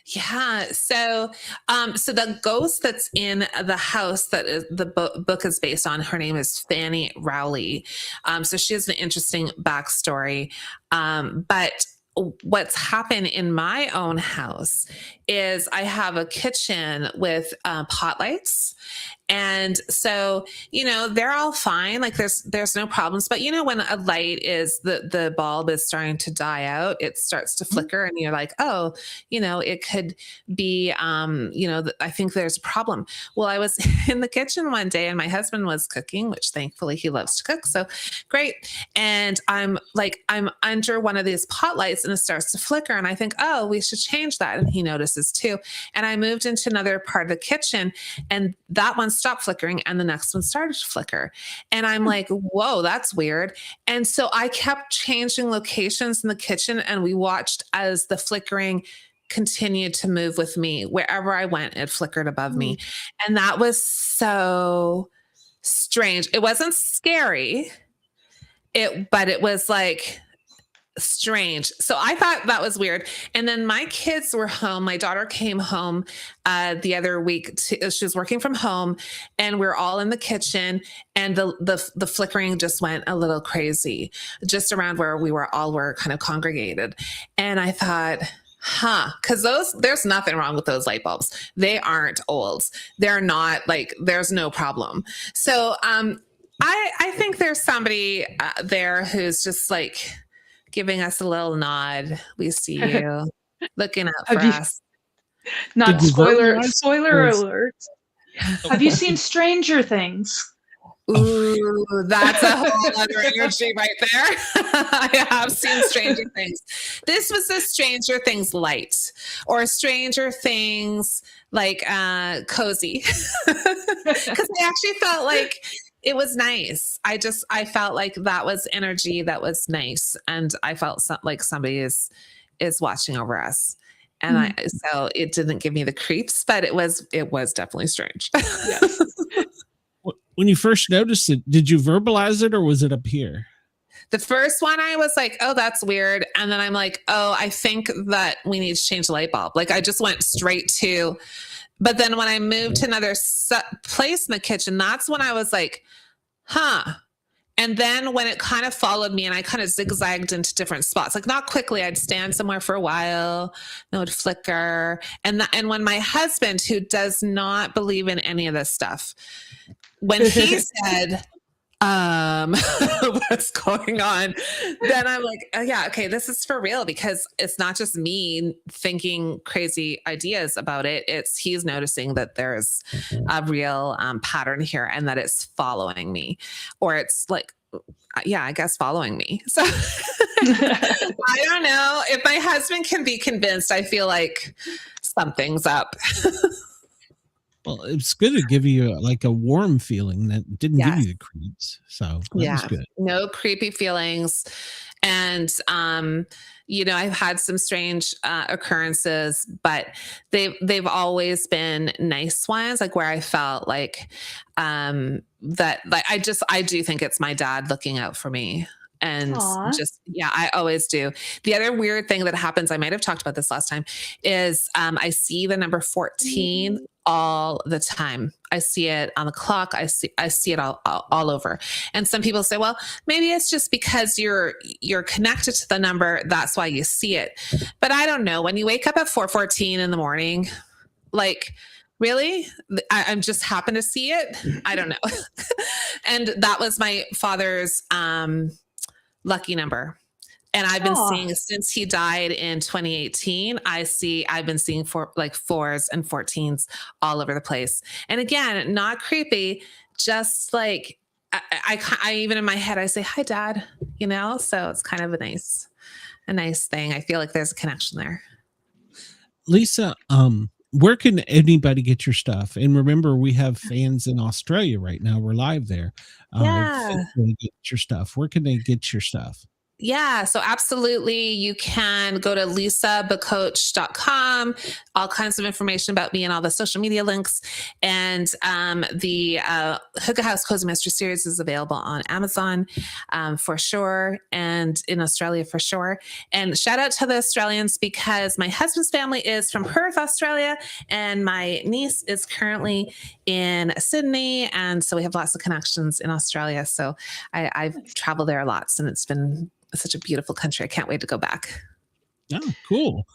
Yeah. So the ghost that's in the house that the book is based on, her name is Fanny Rowley. So she has an interesting backstory. But what's happened in my own house is I have a kitchen with pot lights. And so, you know, they're all fine. Like there's no problems. But you know, when a light is the bulb is starting to die out, it starts to flicker and you're like, oh, you know, it could be, you know, I think there's a problem. Well, I was in the kitchen one day and my husband was cooking, which thankfully he loves to cook. So great. And I'm under one of these pot lights and it starts to flicker. And I think, oh, we should change that. And he notices too. And I moved into another part of the kitchen and that one stopped flickering and the next one started to flicker. And I'm like, whoa, that's weird. And so I kept changing locations in the kitchen and we watched as the flickering continued to move with me. Wherever I went, it flickered above me. And that was so strange. It wasn't scary, but it was like strange. So I thought that was weird. And then my kids were home. My daughter came home the other week. She was working from home and we're all in the kitchen and the flickering just went a little crazy just around where we were kind of congregated. And I thought, because there's nothing wrong with those light bulbs. They aren't old. They're not like, there's no problem. So I think there's somebody there who's just like giving us a little nod. We see you looking out for us. Not spoiler alert. Have you seen Stranger Things? Ooh, that's a whole other energy right there. I have seen Stranger Things. This was the Stranger Things light or Stranger Things like cozy. Because I actually felt like it was nice. I felt like that was energy that was nice. And I felt like somebody is watching over us. And so it didn't give me the creeps, but it was definitely strange. Yes. When you first noticed it, did you verbalize it or was it up here? The first one, I was like, oh, that's weird. And then I'm like, oh, I think that we need to change the light bulb. Like I just went straight to, but then when I moved to another place in the kitchen, that's when I was like, And then when it kind of followed me and I kind of zigzagged into different spots, like not quickly, I'd stand somewhere for a while, and it would flicker. And when my husband, who does not believe in any of this stuff, when he said, what's going on, then I'm like, oh yeah, okay, this is for real, because it's not just me thinking crazy ideas about it. He's noticing that there's a real pattern here and that it's following me, or it's like, yeah, I guess following me. So I don't know if my husband can be convinced. I feel like something's up. Well, it's good to give you like a warm feeling that didn't give you the creeps. So that was good. No creepy feelings. And, you know, I've had some strange occurrences, but they've always been nice ones, like where I felt like that, like I do think it's my dad looking out for me. And Aww. I always do. The other weird thing that happens, I might have talked about this last time, is I see the number 14 all the time. I see it on the clock. I see it all over. And some people say, well, maybe it's just because you're connected to the number. That's why you see it. But I don't know. When you wake up at 4:14 in the morning, like, really? I just happen to see it. I don't know. And that was my father's lucky number. And I've been seeing, since he died in 2018, I've been seeing 4s and 14s all over the place. And again, not creepy, just like I even in my head, I say, hi, Dad, so it's kind of a nice thing. I feel like there's a connection there. Lisa, where can anybody get your stuff? And remember, we have fans in Australia right now. We're live there. Yeah. Get your stuff. Where can they get your stuff? Yeah, so absolutely. You can go to lisabacoach.com, all kinds of information about me and all the social media links. And the Hookah House Cozy Mystery Series is available on Amazon for sure, and in Australia for sure. And shout out to the Australians, because my husband's family is from Perth, Australia, and my niece is currently in Sydney. And so we have lots of connections in Australia. So I've traveled there lots, and it's been such a beautiful country. I can't wait to go back. Oh, cool.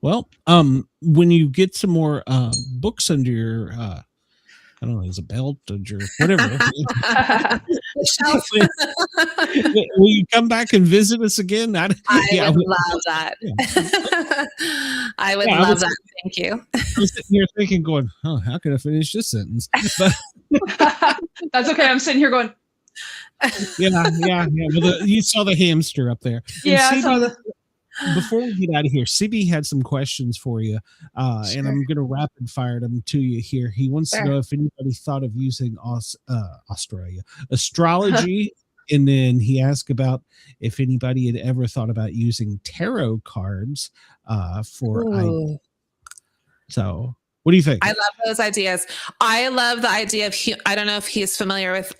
Well, when you get some more books under your I don't know, as a belt or whatever, will you come back and visit us again? I would love that. Yeah. I would love that. Thank you. I'm sitting here thinking, going, oh, how can I finish this sentence? But that's okay. I'm sitting here going, yeah. Well, you saw the hamster up there. Yeah, CB, I saw the. Before we get out of here, CB had some questions for you, sure. And I'm going to rapid fire them to you here. He wants to know if anybody thought of using astrology, and then he asked about if anybody had ever thought about using tarot cards for ideas. So, what do you think? I love those ideas. I love the idea of, I don't know if he's familiar with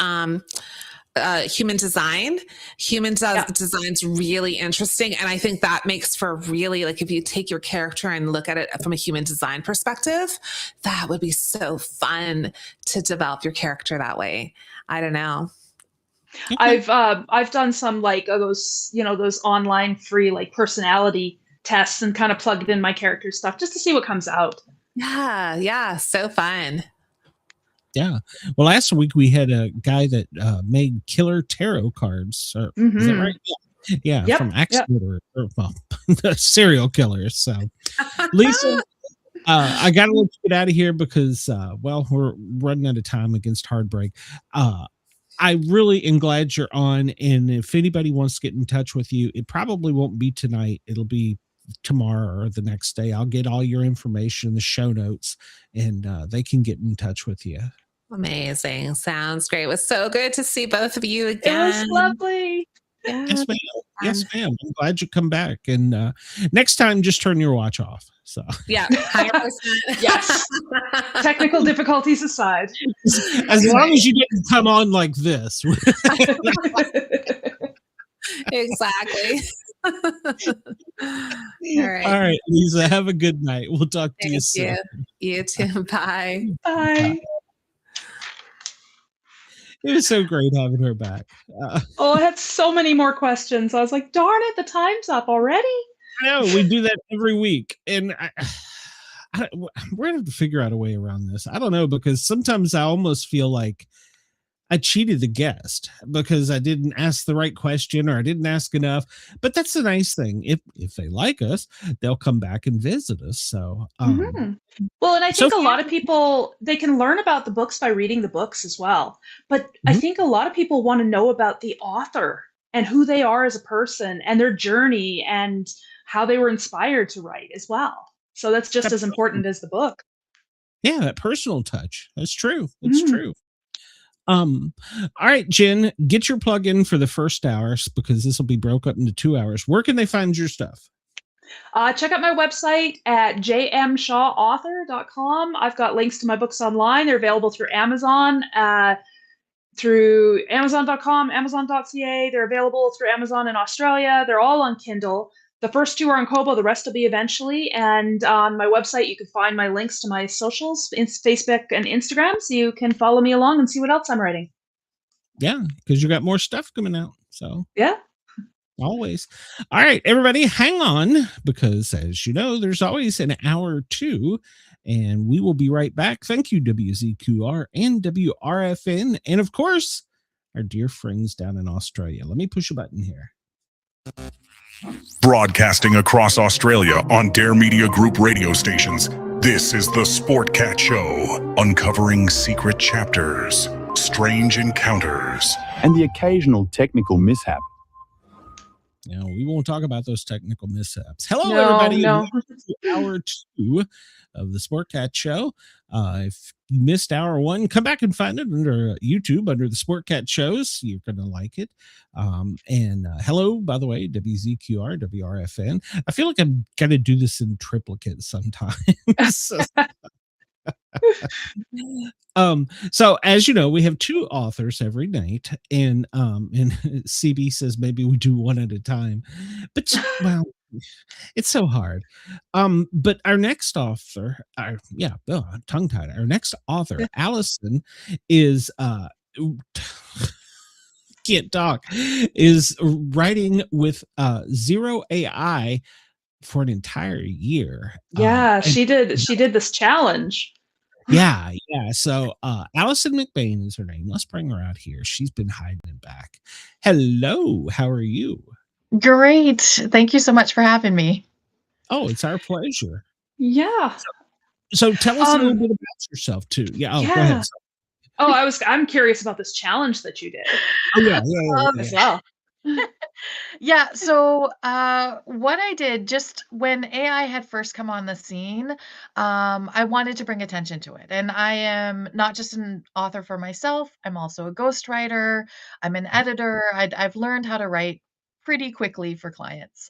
human design. Design's really interesting. And I think that makes for really, like, if you take your character and look at it from a human design perspective, that would be so fun to develop your character that way. I don't know. I've done some like those online free like personality tests and kind of plugged in my character stuff just to see what comes out. Yeah. So fun. Yeah. Well, last week we had a guy that made killer tarot cards. Is that right? Yeah. Yep. From Accident or serial killers. So, Lisa, I got to let you get out of here because, we're running out of time against Heartbreak. I really am glad you're on. And if anybody wants to get in touch with you, it probably won't be tonight. It'll be tomorrow or the next day. I'll get all your information in the show notes, and they can get in touch with you. Amazing. Sounds great. It was so good to see both of you again. It was lovely. Yeah. Yes, ma'am. I'm glad you come back. And next time, just turn your watch off. So yeah, 100%. Yes. Technical difficulties aside. As long as you didn't come on like this. Exactly. All right, Lisa, have a good night. We'll talk to you soon. You too. Bye. Bye. It was so great having her back. Oh, I had so many more questions. I was like, darn it, the time's up already. I know, we do that every week. And we're going to have to figure out a way around this. I don't know, because sometimes I almost feel like I cheated the guest because I didn't ask the right question or I didn't ask enough. But that's the nice thing. If they like us, they'll come back and visit us. So, well, and I think a lot of people, they can learn about the books by reading the books as well. But I think a lot of people want to know about the author and who they are as a person and their journey and how they were inspired to write as well. So that's just as important as the book. Yeah, that personal touch. That's true. It's true. All right, Jen, get your plug in for the first hours because this will be broke up into 2 hours. Where can they find your stuff? Check out my website at jmshawauthor.com. I've got links to my books online. They're available through Amazon. through Amazon.com, Amazon.ca. They're available through Amazon in Australia. They're all on Kindle. The first 2 are on Kobo. The rest will be eventually. And on my website, you can find my links to my socials, Facebook and Instagram, so you can follow me along and see what else I'm writing. Yeah, because you got more stuff coming out. So yeah. Always. All right, everybody, hang on, because as you know, there's always an hour or two, and we will be right back. Thank you, WZQR and WRFN, and of course, our dear friends down in Australia. Let me push a button here. Broadcasting across Australia on Dare Media Group radio stations, this is the Sportcat Show, uncovering secret chapters, strange encounters, and the occasional technical mishap. Now, we won't talk about those technical mishaps. Hello, everybody. No. Hour 2 of the Sportcat Show. If you missed hour 1, come back and find it under YouTube, under the Sportcat Shows. You're going to like it. And hello, by the way, WZQR, WRFN. I feel like I'm going to do this in triplicate sometimes. So as you know, we have 2 authors every night, and CB says maybe we do one at a time, but well, it's so hard. But our next author, tongue-tied, our next author, Allison, is can't talk, is writing with Zero AI for an entire year. She did this challenge. Yeah. So Alison McBain is her name. Let's bring her out here. She's been hiding in back. Hello, how are you? Great. Thank you so much for having me. Oh, it's our pleasure. Yeah. So tell us a little bit about yourself too. Yeah. Go ahead. I'm curious about this challenge that you did. Oh yeah. As well. Yeah, so what I did just when AI had first come on the scene, I wanted to bring attention to it. And I am not just an author for myself, I'm also a ghostwriter, I'm an editor. I've learned how to write pretty quickly for clients.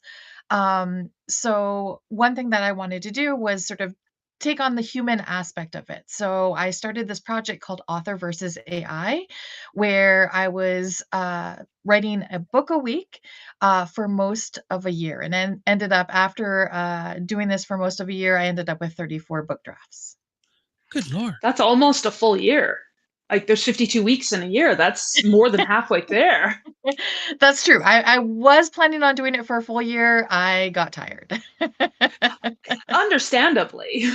So one thing that I wanted to do was sort of take on the human aspect of it. So I started this project called Author versus AI, where I was writing a book a week for most of a year. And then ended up, after doing this for most of a year, I ended up with 34 book drafts. Good Lord. That's almost a full year. Like there's 52 weeks in a year. That's more than halfway there. That's true. I was planning on doing it for a full year. I got tired. Understandably.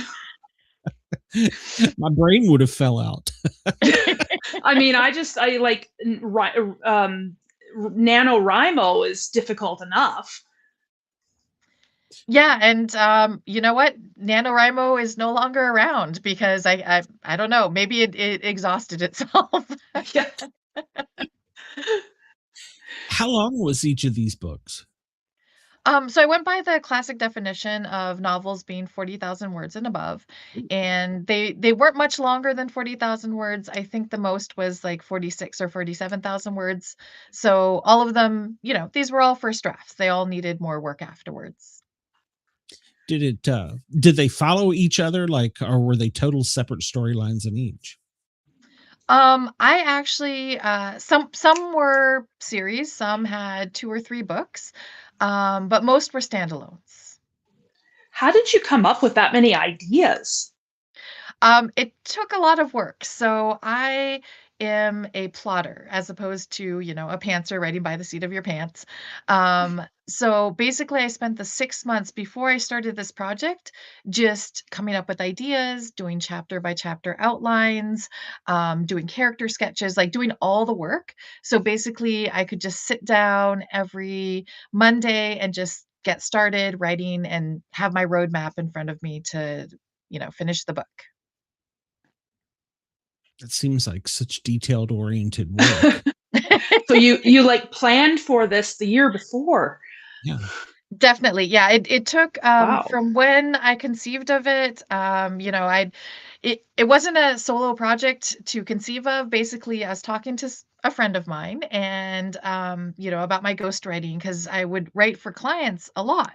My brain would have fell out. I mean, I like NaNoWriMo is difficult enough. Yeah, and you know what? NaNoWriMo is no longer around because I don't know, maybe it exhausted itself. Yeah. How long was each of these books? So I went by the classic definition of novels being 40,000 words and above, and they weren't much longer than 40,000 words. I think the most was like 46 or 47,000 words. So all of them, these were all first drafts. They all needed more work afterwards. Did they follow each other, or were they total separate storylines in each? I actually some were series, some had 2 or 3 books, but most were standalones. How did you come up with that many ideas? It took a lot of work. So I am a plotter as opposed to, a pantser writing by the seat of your pants. So basically I spent the 6 months before I started this project just coming up with ideas, doing chapter by chapter outlines, doing character sketches, like doing all the work. So basically I could just sit down every Monday and just get started writing and have my roadmap in front of me to, finish the book. That seems like such detailed oriented work. So you like planned for this the year before. Yeah. Definitely. Yeah. It took Wow. from when I conceived of it, it wasn't a solo project to conceive of. Basically, I was talking to a friend of mine and about my ghostwriting, because I would write for clients a lot.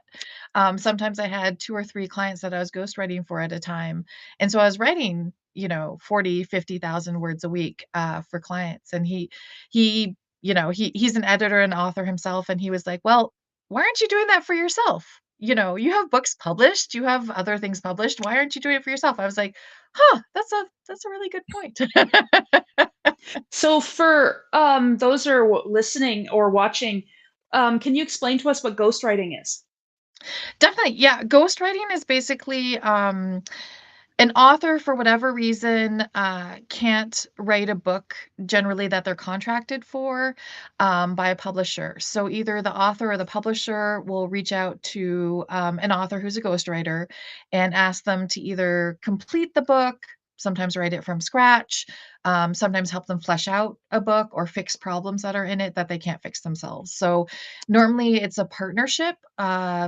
Sometimes I had 2 or 3 clients that I was ghostwriting for at a time. And so I was writing 40, 50,000 words a week for clients. And he's an editor and author himself. And he was like, well, why aren't you doing that for yourself? You have books published, you have other things published. Why aren't you doing it for yourself? I was like, that's a really good point. So for those who are listening or watching, can you explain to us what ghostwriting is? Definitely. Yeah. Ghostwriting is basically an author, for whatever reason, can't write a book generally that they're contracted for by a publisher. So either the author or the publisher will reach out to an author who's a ghostwriter and ask them to either complete the book, sometimes write it from scratch, sometimes help them flesh out a book or fix problems that are in it that they can't fix themselves. So normally it's a partnership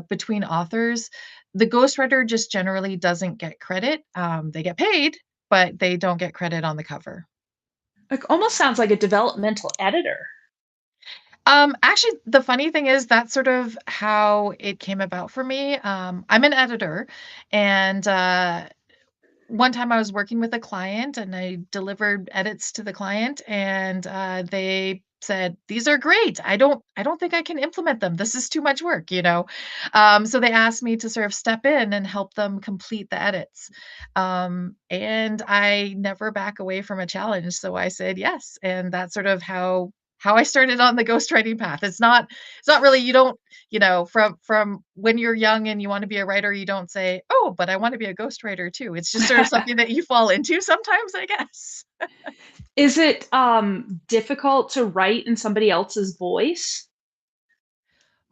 between authors. The ghostwriter just generally doesn't get credit. They get paid, but they don't get credit on the cover. It almost sounds like a developmental editor. Actually, the funny thing is that's sort of how it came about for me. I'm an editor, and one time I was working with a client and I delivered edits to the client, and they said, these are great. I don't think I can implement them. This is too much work. So they asked me to sort of step in and help them complete the edits. And I never back away from a challenge. So I said yes. And that's sort of how I started on the ghostwriting path. It's not really, you don't, from when you're young and you want to be a writer, you don't say, oh, but I want to be a ghostwriter too. It's just sort of something that you fall into sometimes, I guess. Is it difficult to write in somebody else's voice?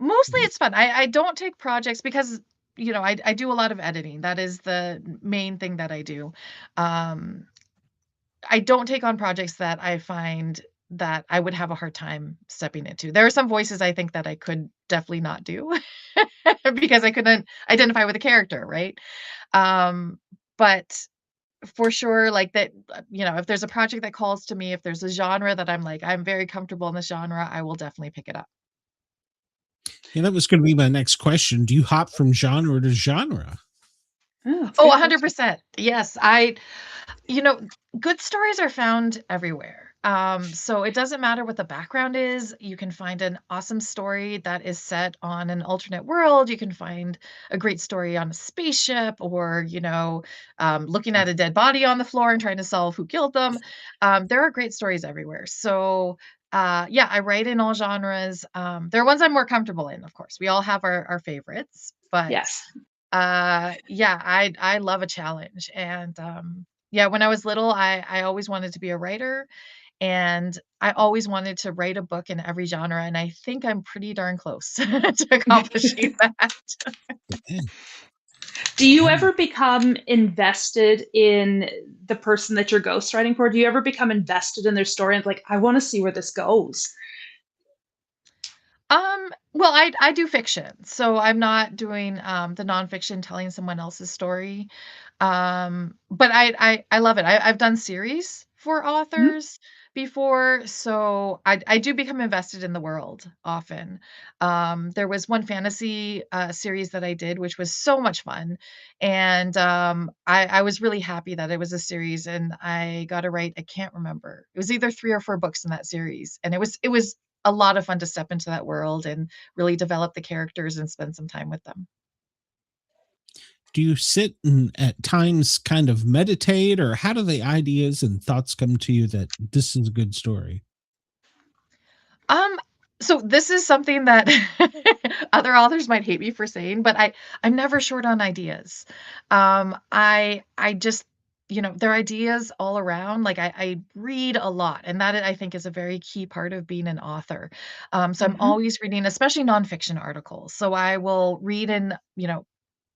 Mostly it's fun. I don't take projects because, I do a lot of editing. That is the main thing that I do. I don't take on projects that I find that I would have a hard time stepping into. There are some voices I think that I could definitely not do because I couldn't identify with a character, right? But for sure, like that, if there's a project that calls to me, if there's a genre that I'm like, I'm very comfortable in this genre, I will definitely pick it up. Yeah, that was going to be my next question. Do you hop from genre to genre? Oh, 100%. Yes. Good stories are found everywhere. So it doesn't matter what the background is. You can find an awesome story that is set on an alternate world. You can find a great story on a spaceship or, looking at a dead body on the floor and trying to solve who killed them. There are great stories everywhere. So yeah, I write in all genres. There are ones I'm more comfortable in, of course. We all have our favorites, but Yes. yeah, I love a challenge. And yeah, when I was little, I always wanted to be a writer, and I always wanted to write a book in every genre, and I think I'm pretty darn close to accomplishing that. Do you ever become invested in the person that you're ghostwriting for? Do you ever become invested in their story and like, I want to see where this goes? Well, I do fiction, so I'm not doing the nonfiction telling someone else's story. But I love it. I've done series for authors before, so I do become invested in the world often. There was one fantasy series that I did, which was so much fun, and I was really happy that it was a series, and I got to write. I can't remember. It was either 3 or 4 books in that series, and it was a lot of fun to step into that world and really develop the characters and spend some time with them. Do you sit and at times kind of meditate, or how do the ideas and thoughts come to you that this is a good story? So this is something that other authors might hate me for saying, but I'm never short on ideas. I just, there are ideas all around. Like I read a lot, and that I think is a very key part of being an author. So I'm always reading, especially nonfiction articles. So I will read in,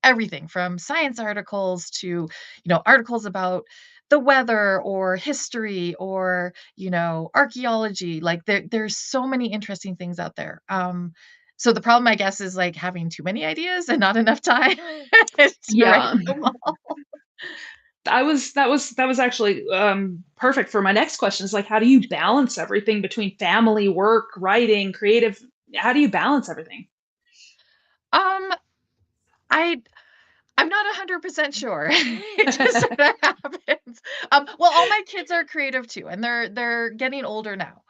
everything from science articles to, articles about the weather or history or, archaeology. Like there's so many interesting things out there. So the problem, I guess, is like having too many ideas and not enough time to Yeah. write them all. That was actually perfect for my next question. Is like, how do you balance everything between family, work, writing, creative? How do you balance everything? I I'm not 100% sure. It just sort of happens. Well, all my kids are creative too, and they're getting older now.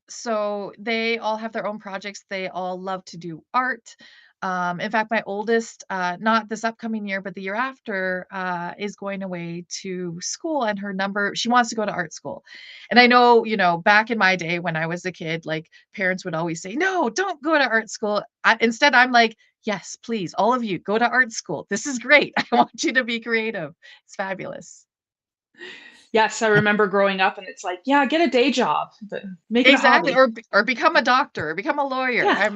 So they all have their own projects. They all love to do art. In fact, my oldest, not this upcoming year, but the year after, is going away to school, and she wants to go to art school. And I know, back in my day when I was a kid, like parents would always say, no, don't go to art school. Instead, I'm like, yes, please, all of you go to art school. This is great. I want you to be creative. It's fabulous. Yes, I remember growing up, and it's like, yeah, get a day job, but make it Exactly, a hobby. or become a doctor, or become a lawyer. Yeah.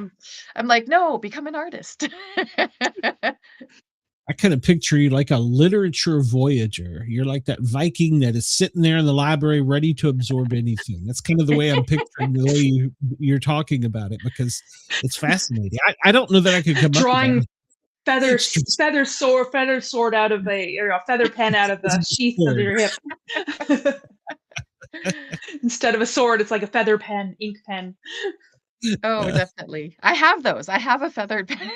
I'm like, no, become an artist. I kind of picture you like a literature voyager. You're like that Viking that is sitting there in the library ready to absorb anything. That's kind of the way I'm picturing the way you're talking about it, because it's fascinating. I don't know that I could come drawing up with feather sword out of a feather pen out of the sheath of your hip. Instead of a sword, it's like a feather pen, ink pen. Oh, definitely. I have those. I have a feathered pen,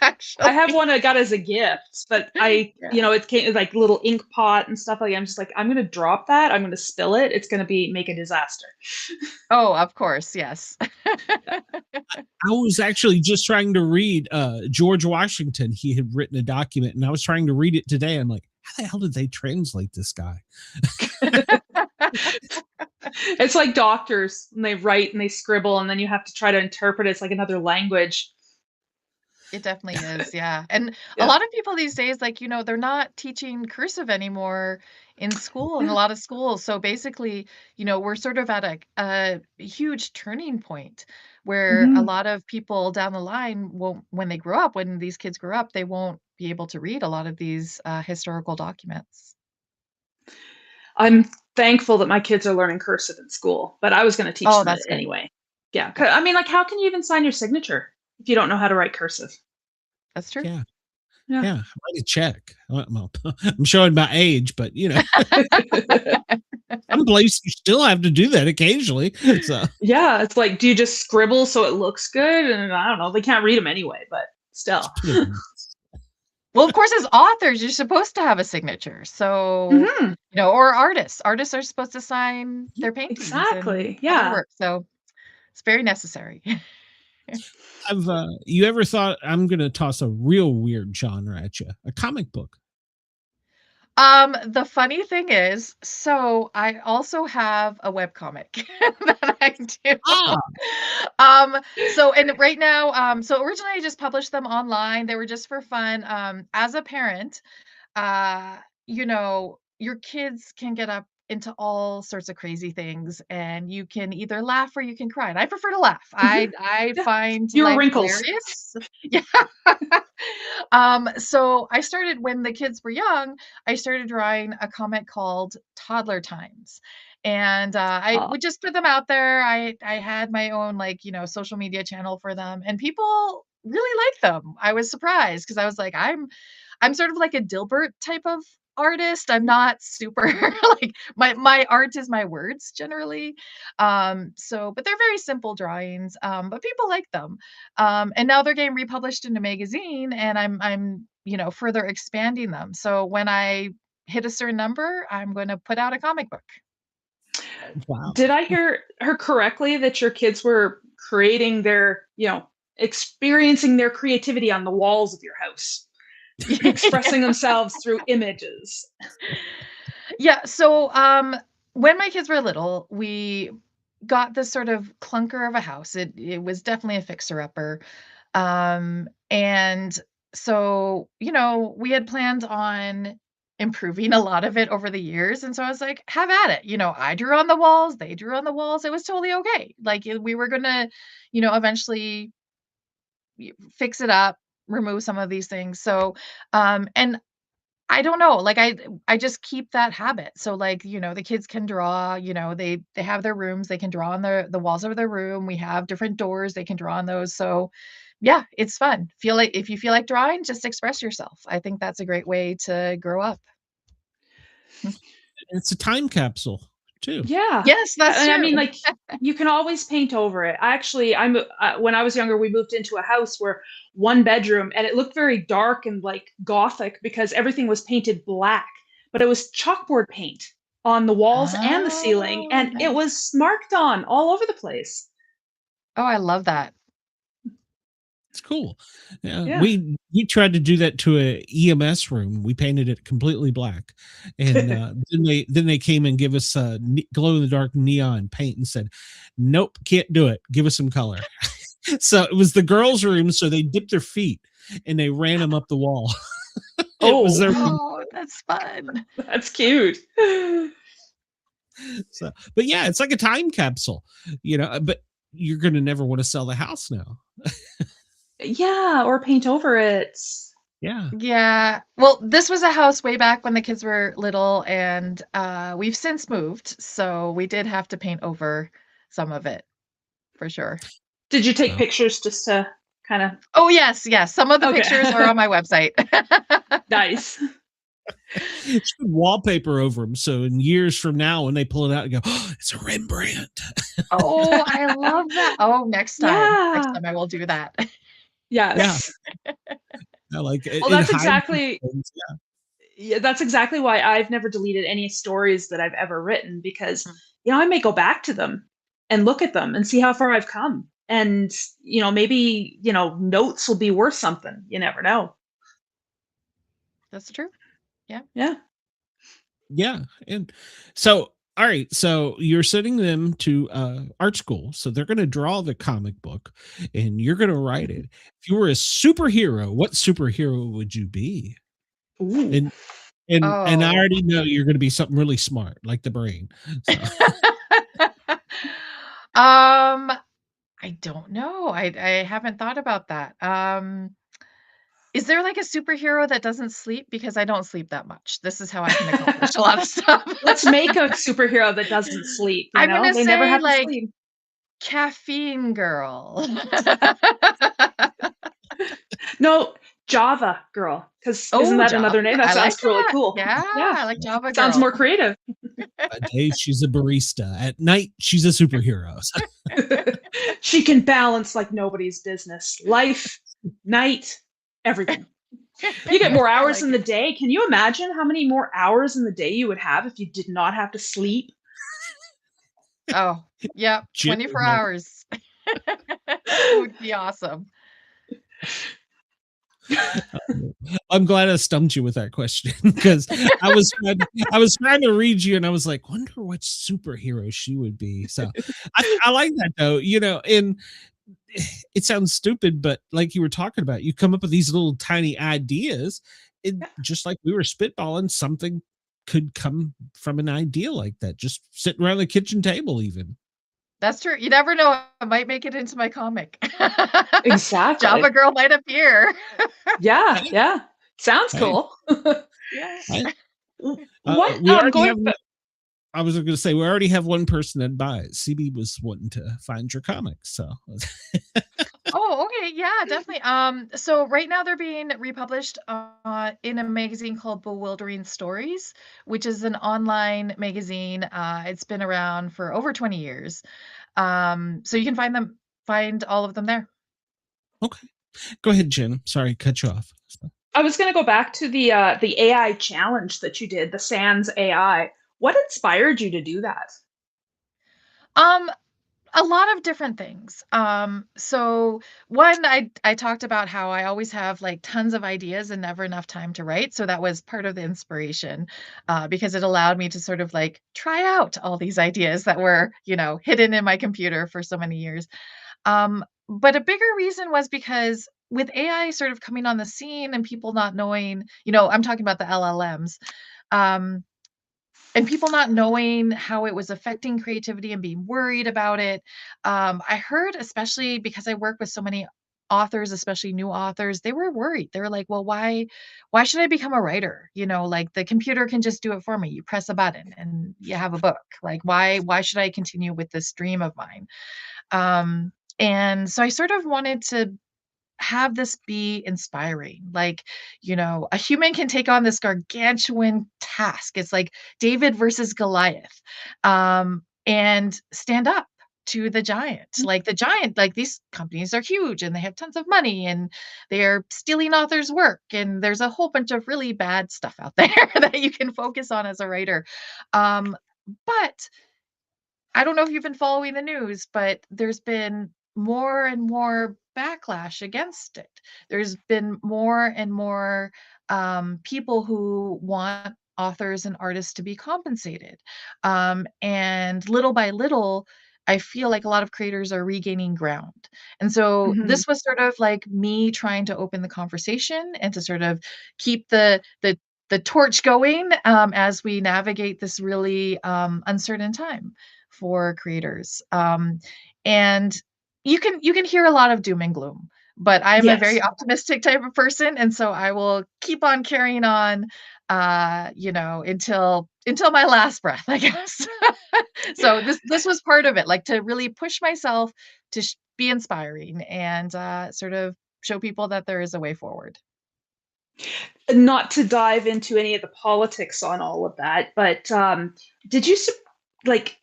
actually. I have one I got as a gift, but it came with like little ink pot and stuff like that. I'm just like, I'm going to drop that. I'm going to spill it. It's going to make a disaster. Oh, of course. Yes. I was actually just trying to read George Washington. He had written a document, and I was trying to read it today. I'm like, how the hell did they translate this guy? It's like doctors, and they write and they scribble, and then you have to try to interpret it. It's like another language. It definitely is, yeah. And a lot of people these days, like, they're not teaching cursive anymore in school, in a lot of schools. So basically, we're sort of at a huge turning point where a lot of people down the line won't, when these kids grow up, they won't be able to read a lot of these historical documents. I'm thankful that my kids are learning cursive in school, but I was going to teach them that's it good. anyway. Yeah. I mean, like, how can you even sign your signature if you don't know how to write cursive? That's true. Yeah. Write a check. Well, I'm showing my age, but some place you still have to do that occasionally. So yeah, it's like, do you just scribble so it looks good? And I don't know, they can't read them anyway, but still. Well, of course, as authors, you're supposed to have a signature. So, or artists. Artists are supposed to sign their paintings. Exactly. Work. So it's very necessary. Have you ever thought, I'm going to toss a real weird genre at you, a comic book? The funny thing is, so I also have a webcomic that I do. And right now, so originally I just published them online. They were just for fun. As a parent, your kids can get up into all sorts of crazy things, and you can either laugh or you can cry. And I prefer to laugh. I find your life wrinkles hilarious. Yeah. So I started when the kids were young, I started drawing a comic called Toddler Times. And I would just put them out there. I had my own social media channel for them, and people really liked them. I was surprised because I was like, I'm sort of like a Dilbert type of artist. I'm not super like my art is my words generally. But they're very simple drawings. But people like them. And now they're getting republished in a magazine, and I'm further expanding them. So when I hit a certain number, I'm going to put out a comic book. Wow. Did I hear her correctly that your kids were creating their, experiencing their creativity on the walls of your house? Expressing themselves through images. Yeah. So when my kids were little, we got this sort of clunker of a house. It was definitely a fixer-upper. And so, we had planned on improving a lot of it over the years. And so I was like, have at it. I drew on the walls, they drew on the walls. It was totally okay. Like we were going to, eventually fix it up, remove some of these things. So, and I don't know, like I just keep that habit. So the kids can draw, they have their rooms, they can draw on the walls of their room. We have different doors, they can draw on those. So yeah, it's fun. If you feel like drawing, just express yourself. I think that's a great way to grow up. It's a time capsule too. Yeah. Yes, that's And true. I mean, like, you can always paint over it. Actually, when I was younger, we moved into a house where one bedroom, and it looked very dark and like gothic because everything was painted black, but it was chalkboard paint on the walls and the ceiling, Oh, and it nice. was marked on all over the place. Oh, I love that. It's cool. Yeah, Yeah. we tried to do that to a EMS room. We painted it completely black, and then they came and give us glow in the dark neon paint and said, "Nope, can't do it. Give us some color." So it was the girls' room. So they dipped their feet and they ran them up the wall. It was their room. Oh, that's fun. That's cute. So, but yeah, it's like a time capsule, but you're going to never want to sell the house now. Yeah, or paint over it. Yeah. Yeah. Well, this was a house way back when the kids were little, and we've since moved, so we did have to paint over some of it for sure. Did you take So- pictures just to kind of Oh, yes, yes. Some of the Okay. pictures are on my website. nice? You should wallpaper over them. So in years from now, when they pull it out and go, "Oh, it's a Rembrandt." Oh, I love that. Oh, next time. Next Yeah. time I will do that. Yes. I like it. Well, it that's hides exactly things. yeah, that's exactly why I've never deleted any stories that I've ever written because I may go back to them and look at them and see how far I've come. And maybe notes will be worth something. You never know. That's true. Yeah. Yeah. And so, all right. So you're sending them to art school. So they're going to draw the comic book and you're going to write it. If you were a superhero, what superhero would you be? Ooh. And Oh. I already know you're going to be something really smart, like the brain. So. I don't know. I haven't thought about that. Is there like a superhero that doesn't sleep? Because I don't sleep that much. This is how I can accomplish a lot of stuff. Let's make a superhero that doesn't sleep. I'm gonna They never say, have to like, sleep. Caffeine girl. No, Java girl. Because isn't that another name? That I like sounds really that. cool. Yeah, I like Java girl. Sounds more creative. At day, she's a barista. At night, she's a superhero. She can balance like nobody's business. Life, night, everything. You get more hours in the day. Can you imagine how many more hours in the day you would have if you did not have to sleep? Oh, yeah, 24 hours. It would be awesome. I'm glad I stumped you with that question because I was trying to read you and I was like, wonder what superhero she would be. So I like that though, and it sounds stupid, but like you were talking about, you come up with these little tiny ideas. Just like we were spitballing, something could come from an idea like that, just sitting around the kitchen table even. That's true. You never know. I might make it into my comic. Exactly. Java girl might appear. Yeah. Sounds cool. Yeah. I was going to say, we already have one person that buys. CB was wanting to find your comics. So, Oh, okay. Yeah, definitely. So right now they're being republished in a magazine called Bewildering Stories, which is an online magazine. It's been around for over 20 years. So you can find all of them there. Okay. Go ahead, Jen. Sorry, cut you off. I was going to go back to the AI challenge that you did, the Sans AI. What inspired you to do that? A lot of different things. So one, I talked about how I always have like tons of ideas and never enough time to write. So that was part of the inspiration, because it allowed me to sort of like try out all these ideas that were, hidden in my computer for so many years. But a bigger reason was because with AI sort of coming on the scene and people not knowing, I'm talking about the LLMs. And people not knowing how it was affecting creativity and being worried about it. I heard, especially because I work with so many authors, especially new authors, they were worried. They were like, well, why should I become a writer? Like the computer can just do it for me. You press a button and you have a book. Like, why should I continue with this dream of mine? And so I sort of wanted to have this be inspiring. Like, a human can take on this gargantuan task. It's like David versus Goliath, and stand up to the giant. Like the giant, like these companies are huge and they have tons of money and they're stealing authors' work. And there's a whole bunch of really bad stuff out there that you can focus on as a writer. But I don't know if you've been following the news, but there's been more and more backlash against it. There's been more and more people who want authors and artists to be compensated. And little by little, I feel like a lot of creators are regaining ground. And so this was sort of like me trying to open the conversation and to sort of keep the torch going as we navigate this really uncertain time for creators. And you can hear a lot of doom and gloom, but I'm a very optimistic type of person, and so I will keep on carrying on, until my last breath, I guess. So this was part of it, like to really push myself to be inspiring and sort of show people that there is a way forward. Not to dive into any of the politics on all of that, but did you like,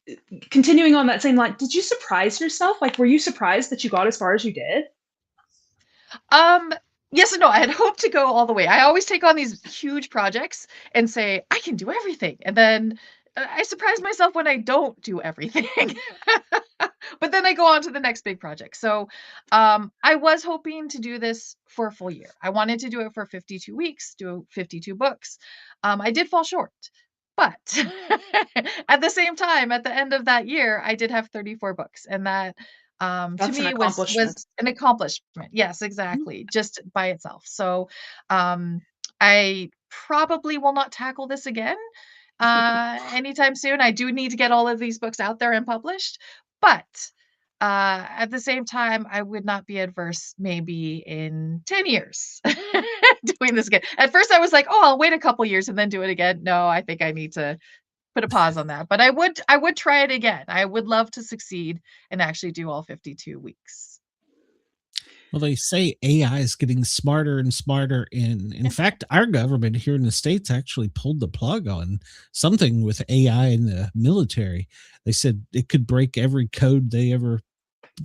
continuing on that same line, did you surprise yourself? Like, were you surprised that you got as far as you did? Yes and no. I had hoped to go all the way. I always take on these huge projects and say, I can do everything. And then I surprise myself when I don't do everything. But then I go on to the next big project. So I was hoping to do this for a full year. I wanted to do it for 52 weeks, do 52 books. I did fall short. But at the same time, at the end of that year, I did have 34 books. And that to me was an accomplishment. Yes, exactly. Just by itself. So I probably will not tackle this again anytime soon. I do need to get all of these books out there and published. But at the same time, I would not be adverse maybe in 10 years doing this again. At first, I was like, oh, I'll wait a couple years and then do it again. No, I think I need to put a pause on that. But I would try it again. I would love to succeed and actually do all 52 weeks. Well, they say AI is getting smarter and smarter. And in fact, our government here in the States actually pulled the plug on something with AI in the military. They said it could break every code they ever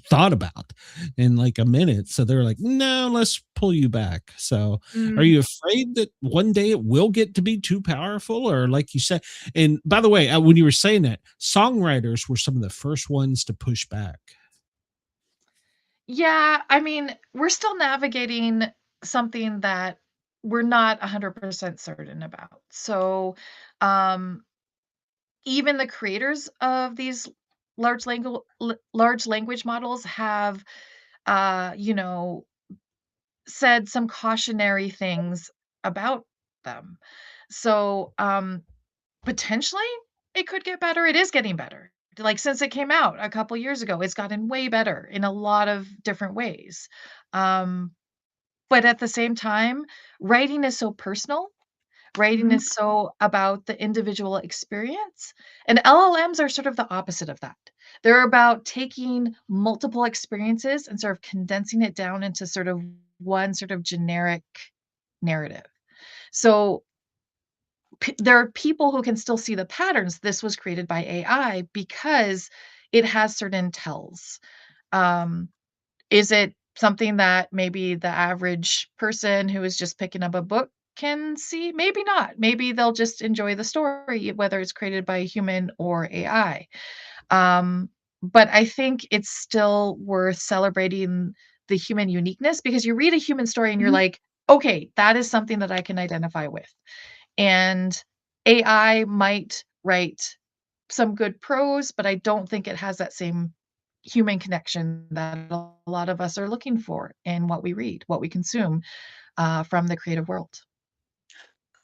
thought about in like a minute. So they're like, no, let's pull you back. So are you afraid that one day it will get to be too powerful? Or like you said, and by the way, when you were saying that, songwriters were some of the first ones to push back. Yeah, I mean, we're still navigating something that we're not 100% certain about. So even the creators of these large language models have said some cautionary things about them. So potentially it could get better. It is getting better. Like since it came out a couple years ago, it's gotten way better in a lot of different ways. But at the same time, writing is so personal. Writing is so about the individual experience. And LLMs are sort of the opposite of that. They're about taking multiple experiences and sort of condensing it down into sort of one sort of generic narrative. So there are people who can still see the patterns. This was created by AI because it has certain tells. Is it something that maybe the average person who is just picking up a book can see? Maybe not. Maybe they'll just enjoy the story, whether it's created by a human or AI. But I think it's still worth celebrating the human uniqueness, because you read a human story and you're like, okay, that is something that I can identify with. And AI might write some good prose, but I don't think it has that same human connection that a lot of us are looking for in what we read, what we consume from the creative world.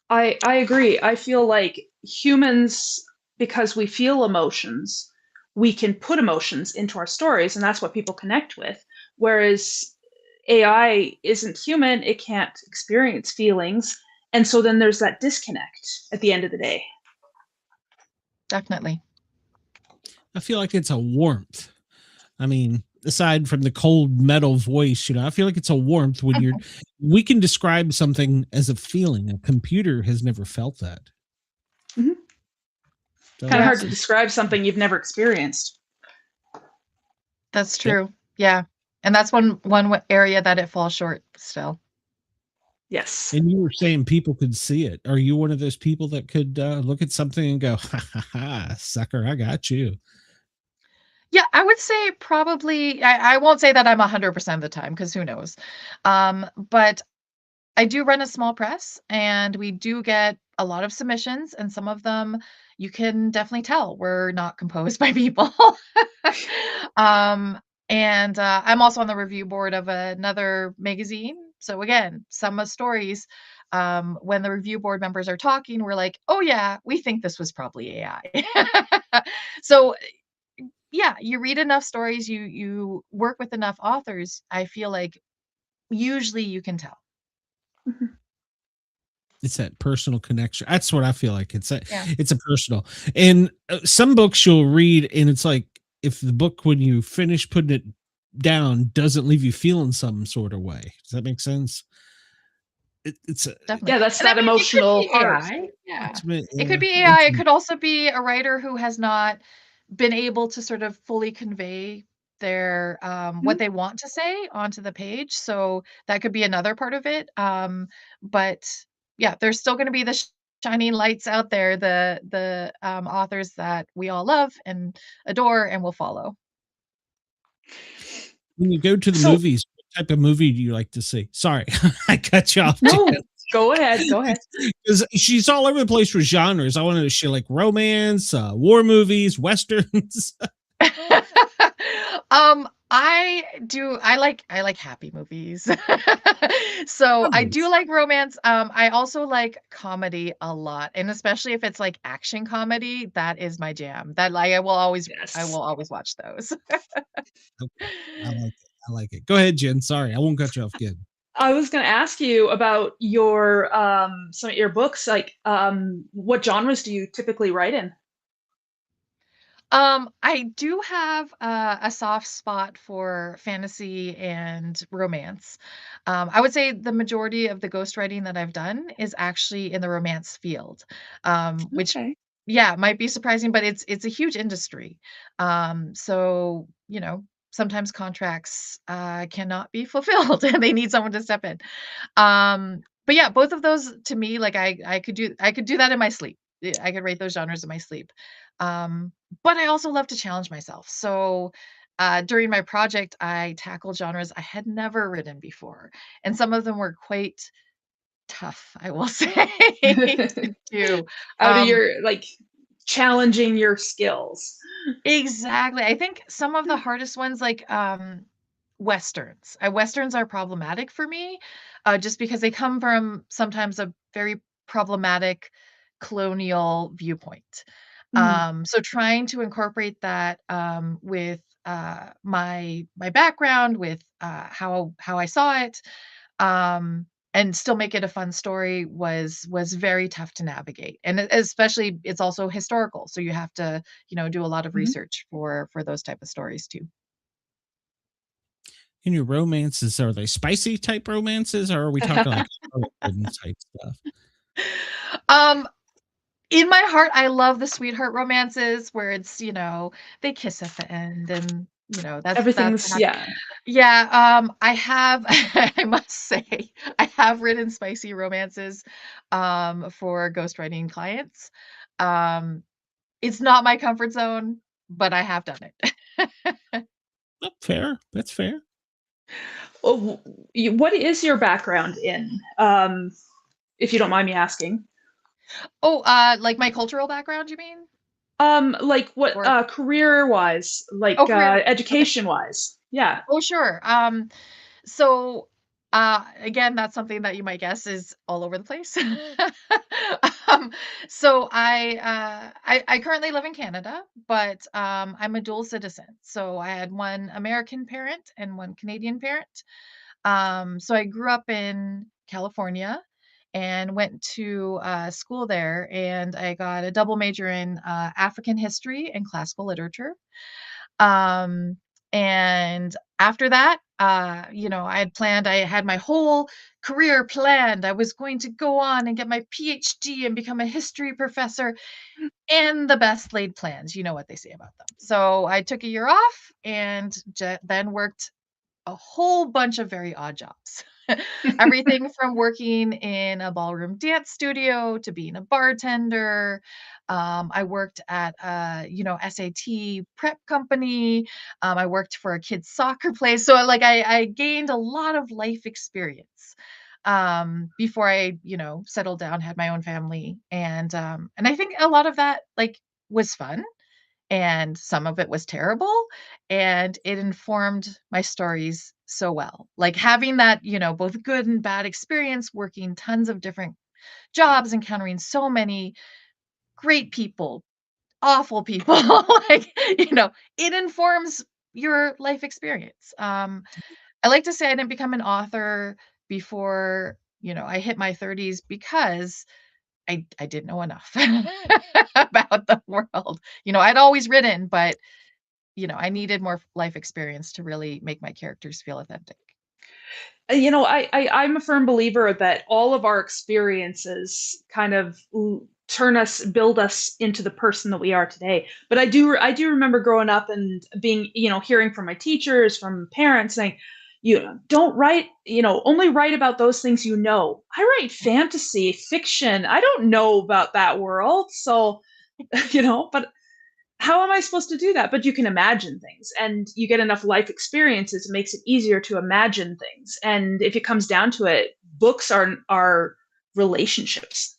I agree. I feel like humans, because we feel emotions, we can put emotions into our stories, and that's what people connect with. Whereas AI isn't human, it can't experience feelings. And so then there's that disconnect at the end of the day. Definitely. I feel like it's a warmth. I mean, aside from the cold metal voice, I feel like it's a warmth when we can describe something as a feeling. A computer has never felt that. Mm-hmm. So kind of hard to describe something you've never experienced. That's true. Yeah. And that's one area that it falls short still. Yes. And you were saying people could see it. Are you one of those people that could look at something and go, ha, ha, ha, sucker, I got you? Yeah, I would say probably, I won't say that I'm 100% of the time, because who knows. But I do run a small press, and we do get a lot of submissions, and some of them you can definitely tell were not composed by people. And I'm also on the review board of another magazine. So again, some stories, when the review board members are talking, we're like, oh yeah, we think this was probably AI. So yeah, you read enough stories, you work with enough authors, I feel like usually you can tell. Mm-hmm. It's that personal connection. That's what I feel like. It's a personal. And some books you'll read, and it's like, if the book, when you finish putting it down, doesn't leave you feeling some sort of way. Does that make sense? It's definitely. Yeah, that's that emotional part. Yeah. It could be AI. It could also be a writer who has not been able to sort of fully convey their what they want to say onto the page. So that could be another part of it. But yeah, there's still going to be the shining lights out there, the authors that we all love and adore and will follow. When you go to the movies, what type of movie do you like to see? Sorry, I cut you off. No, go ahead. Because she's all over the place with genres. I wanted to share like romance, war movies, westerns. I like happy movies. So I do like romance. I also like comedy a lot, and especially if it's like action comedy, that is my jam. That I will always watch those. Okay. I like it. Go ahead, Jen. Sorry, I won't cut you off again. I was going to ask you about your some of your books. Like, what genres do you typically write in? I do have a soft spot for fantasy and romance. I would say the majority of the ghostwriting that I've done is actually in the romance field, which might be surprising, but it's a huge industry. So sometimes contracts cannot be fulfilled, and they need someone to step in. But yeah, both of those to me, like I could do that in my sleep. I could write those genres in my sleep. But I also love to challenge myself. So during my project, I tackled genres I had never written before. And some of them were quite tough, I will say, to do. Out of your, challenging your skills. Exactly. I think some of the hardest ones, like Westerns. Westerns are problematic for me, just because they come from sometimes a very problematic colonial viewpoint. So trying to incorporate that with my background, with how I saw it, and still make it a fun story was very tough to navigate. And especially, it's also historical, so you have to do a lot of research for those type of stories too. In your romances, are they spicy type romances, or are we talking like type stuff? In my heart, I love the sweetheart romances where it's, they kiss at the end, and that's everything's I have I must say I have written spicy romances for ghostwriting clients. It's not my comfort zone, but I have done it. Fair. That's fair. What is your background in, if you don't mind me asking? Oh, like my cultural background, you mean? Like what, career-wise, like, education-wise? Yeah. Oh, sure. So, again, that's something that you might guess is all over the place. So I currently live in Canada, but I'm a dual citizen. So I had one American parent and one Canadian parent. So I grew up in California and went to school there, and I got a double major in African history and classical literature. Um, And after that, I had my whole career planned. I was going to go on and get my PhD and become a history professor, and the best laid plans. You know what they say about them. So I took a year off and then worked a whole bunch of very odd jobs. Everything from working in a ballroom dance studio to being a bartender. I worked at a, SAT prep company. I worked for a kids soccer place. So I gained a lot of life experience before I, settled down, had my own family. And I think a lot of that was fun, and some of it was terrible, and it informed my stories so well. Like having that, both good and bad experience, working tons of different jobs, encountering so many great people, awful people, it informs your life experience. I like to say I didn't become an author before, I hit my 30s because I didn't know enough about the world. I'd always written, but I needed more life experience to really make my characters feel authentic. I'm a firm believer that all of our experiences kind of build us into the person that we are today. But I do remember growing up and being, hearing from my teachers, from parents saying, don't write, only write about those things you know. I write fantasy fiction. I don't know about that world. So, but how am I supposed to do that? But you can imagine things, and you get enough life experiences. It makes it easier to imagine things. And if it comes down to it, books are relationships.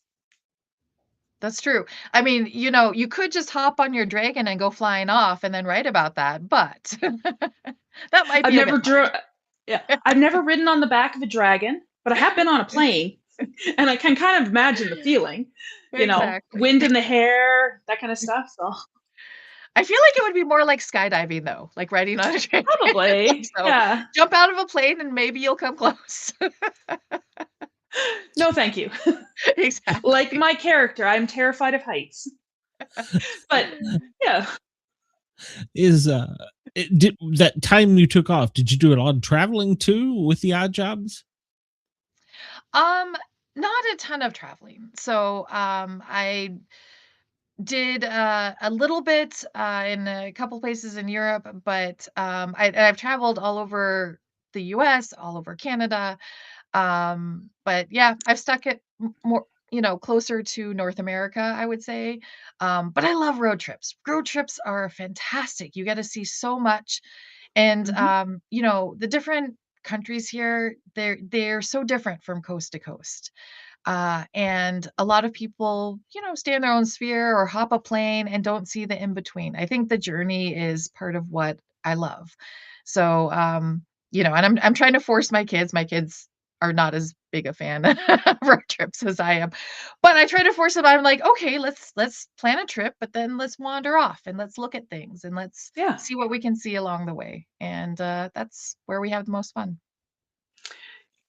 That's true. I mean, you could just hop on your dragon and go flying off and then write about that, but that might be I've never ridden on the back of a dragon, but I have been on a plane, and I can kind of imagine the feeling, Exactly. wind in the hair, that kind of stuff. So I feel like it would be more like skydiving though, like riding on a dragon. probably, So yeah. jump out of a plane and maybe you'll come close. No, thank you. Exactly. Like my character, I'm terrified of heights. But yeah. Is that time you took off, did you do a lot of traveling too with the odd jobs? Not a ton of traveling. So I did a little bit in a couple places in Europe, but I've traveled all over the US, all over Canada. But yeah, I've stuck it more, closer to North America, I would say. But I love road trips. Road trips are fantastic. You get to see so much. And the different countries here, they're so different from coast to coast. And a lot of people, stay in their own sphere or hop a plane and don't see the in between. I think the journey is part of what I love. So, and I'm trying to force my kids. My kids are not as big a fan of road trips as I am, but I try to force them. I'm like, okay, let's plan a trip, but then let's wander off and let's look at things and let's see what we can see along the way. And that's where we have the most fun.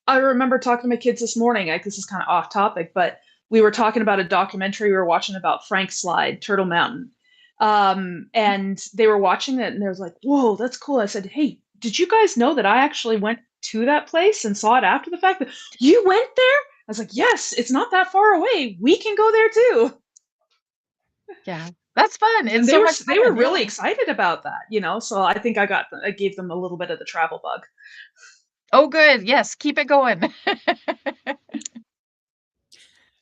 I remember talking to my kids this morning. This is kind of off topic, but we were talking about a documentary we were watching about Frank Slide, Turtle Mountain. And they were watching it and they was like, whoa, that's cool. I said, hey, did you guys know that I actually went to that place and saw it after the fact? That you went there? I was like, yes, it's not that far away. We can go there too. Yeah, that's fun. And they were really excited about that, so I think I gave them a little bit of the travel bug. Oh, good. Yes. Keep it going.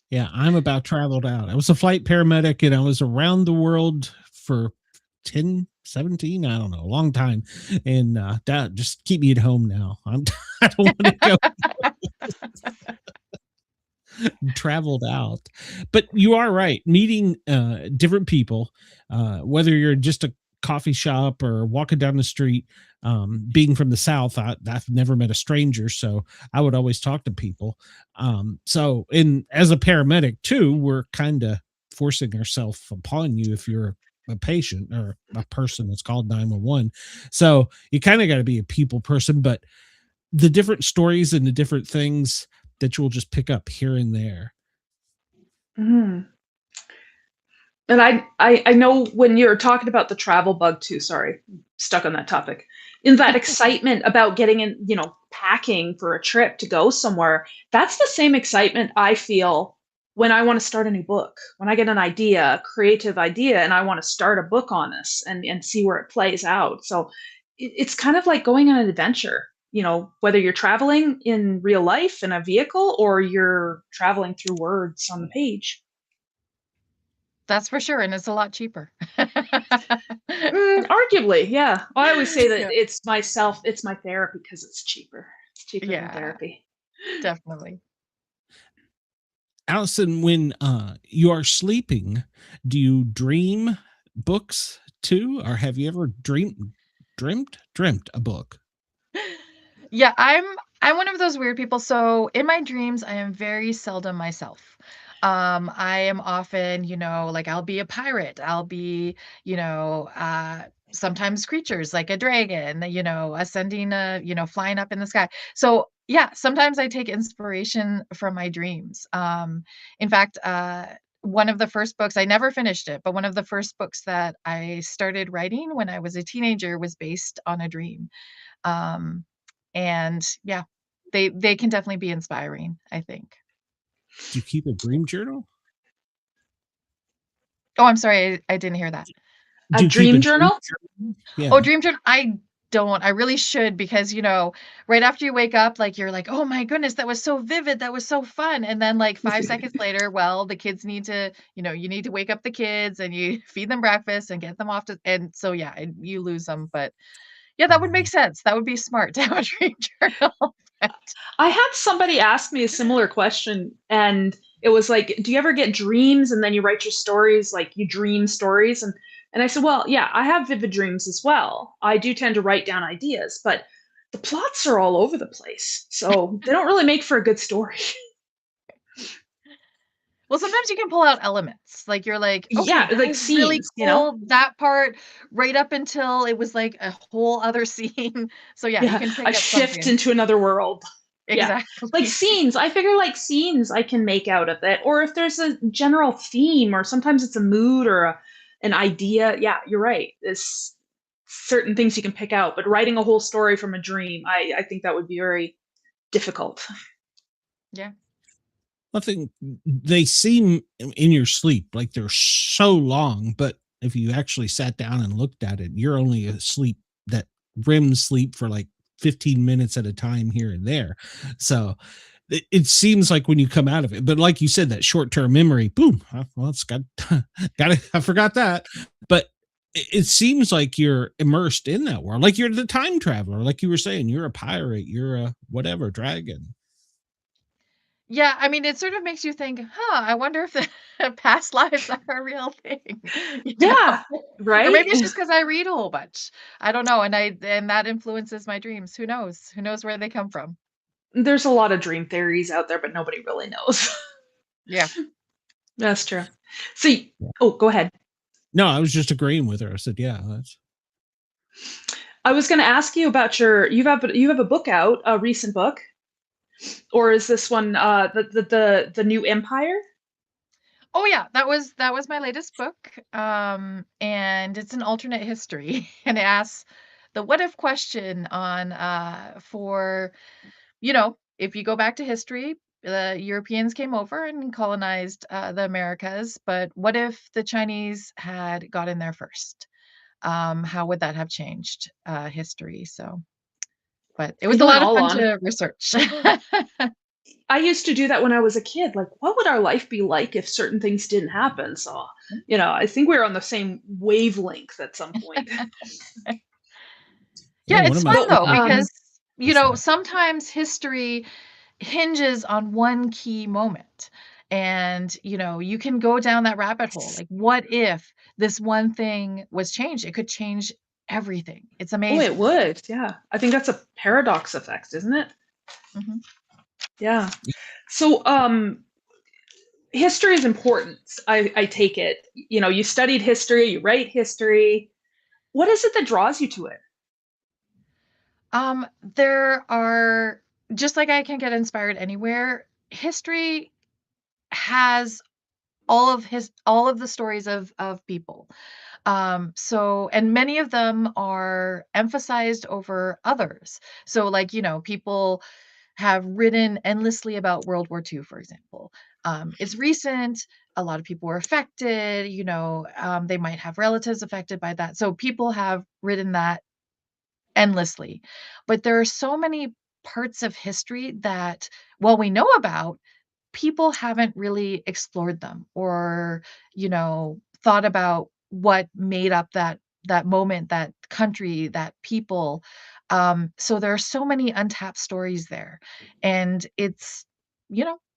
Yeah, I'm about traveled out. I was a flight paramedic and I was around the world for 10, 17, I don't know, a long time. And that just keep me at home now. I don't want to go. Traveled out. But you are right. Meeting different people, whether you're just a coffee shop or walking down the street, being from the South, I've never met a stranger, so I would always talk to people. So as a paramedic too, we're kind of forcing ourselves upon you if you're a patient or a person that's called 911. So you kind of got to be a people person, but the different stories and the different things that you'll just pick up here and there. Mm-hmm. And I know when you're talking about the travel bug too, sorry, stuck on that topic. in that excitement about getting in, packing for a trip to go somewhere. That's the same excitement I feel when I want to start a new book. When I get an idea, a creative idea, and I want to start a book on this and see where it plays out. So it's kind of like going on an adventure, whether you're traveling in real life in a vehicle or you're traveling through words on the page. That's for sure, and it's a lot cheaper. Arguably, yeah. I always say that Yeah. it's my therapy because it's cheaper. It's cheaper than therapy. Definitely. Allison, when you are sleeping, do you dream books too, or have you ever dreamt a book? Yeah, I'm one of those weird people. So in my dreams, I am very seldom myself. I am often, like I'll be a pirate. I'll be, sometimes creatures like a dragon, ascending flying up in the sky. So yeah, sometimes I take inspiration from my dreams. In fact, one of the first books, I never finished it, but one of the first books that I started writing when I was a teenager was based on a dream. Um, and yeah, they can definitely be inspiring, I think. Do you keep a dream journal? Oh, I'm sorry, I didn't hear that. A dream journal? Yeah. Oh, dream journal. I don't. I really should, because right after you wake up, like you're like, oh my goodness, that was so vivid, that was so fun. And then like 5 seconds later, well, the kids need to, you need to wake up the kids and you feed them breakfast and get them off to, and so yeah, you lose them. But yeah, that would make sense. That would be smart to have a dream journal. I had somebody ask me a similar question, and it was like, do you ever get dreams and then you write your stories, like you dream stories? And I said, well, yeah, I have vivid dreams as well. I do tend to write down ideas, but the plots are all over the place. So they don't really make for a good story. Well, sometimes you can pull out elements. Like you're like, okay, Yeah, that like was really scenes, cool. That part right up until it was like a whole other scene. So yeah, you Yeah, can pick a up shift something. into another world. Yeah. Like Exactly. scenes. I figure like scenes I can make out of it. Or if there's a general theme, or sometimes it's a mood or an idea. Yeah, you're right. There's certain things you can pick out, but writing a whole story from a dream, I think that would be very difficult. Yeah. I think they seem in your sleep like they're so long, but if you actually sat down and looked at it, you're only asleep, that REM sleep, for like 15 minutes at a time here and there. So it seems like when you come out of it, but like you said, that short-term memory, boom, well, it's got I forgot that. But it seems like you're immersed in that world, like you're the time traveler, like you were saying, you're a pirate, you're a whatever dragon. Yeah, I mean, it sort of makes you think, I wonder if the past lives are a real thing. Yeah, Or maybe it's right? just because I read a whole bunch. I don't know. And that influences my dreams. Who knows? Who knows where they come from? There's a lot of dream theories out there, but nobody really knows. Yeah. That's true. So, go ahead. No, I was just agreeing with her. I said, yeah, that's. I was going to ask you about you have a book out, a recent book, or is this one the new Empire? Oh yeah, that was my latest book. And it's an alternate history, and it asks the what if question on for if you go back to history, the Europeans came over and colonized the Americas, but what if the Chinese had gotten there first? How would that have changed history? So, but it Are you was a going lot of all fun on? to research. I used to do that when I was a kid. Like, what would our life be like if certain things didn't happen? So, I think we're on the same wavelength at some point. Yeah, One it's of my fun though, Um, because sometimes history hinges on one key moment. And, you can go down that rabbit hole. Like, what if this one thing was changed? It could change everything. It's oh, it amazing. would. Yeah. I think that's a paradox effect, isn't it? Mhm. Yeah. So, history is important. I take it. You studied history, you write history. What is it that draws you to it? There are, just like I can get inspired anywhere, history has all of the stories of people. And many of them are emphasized over others. So, like, people have written endlessly about World War II, for example. It's recent. A lot of people were affected. They might have relatives affected by that. So people have written that endlessly. But there are so many parts of history that, while we know about, people haven't really explored them or, thought about what made up that moment, that country, that people. So there are so many untapped stories there. And it's,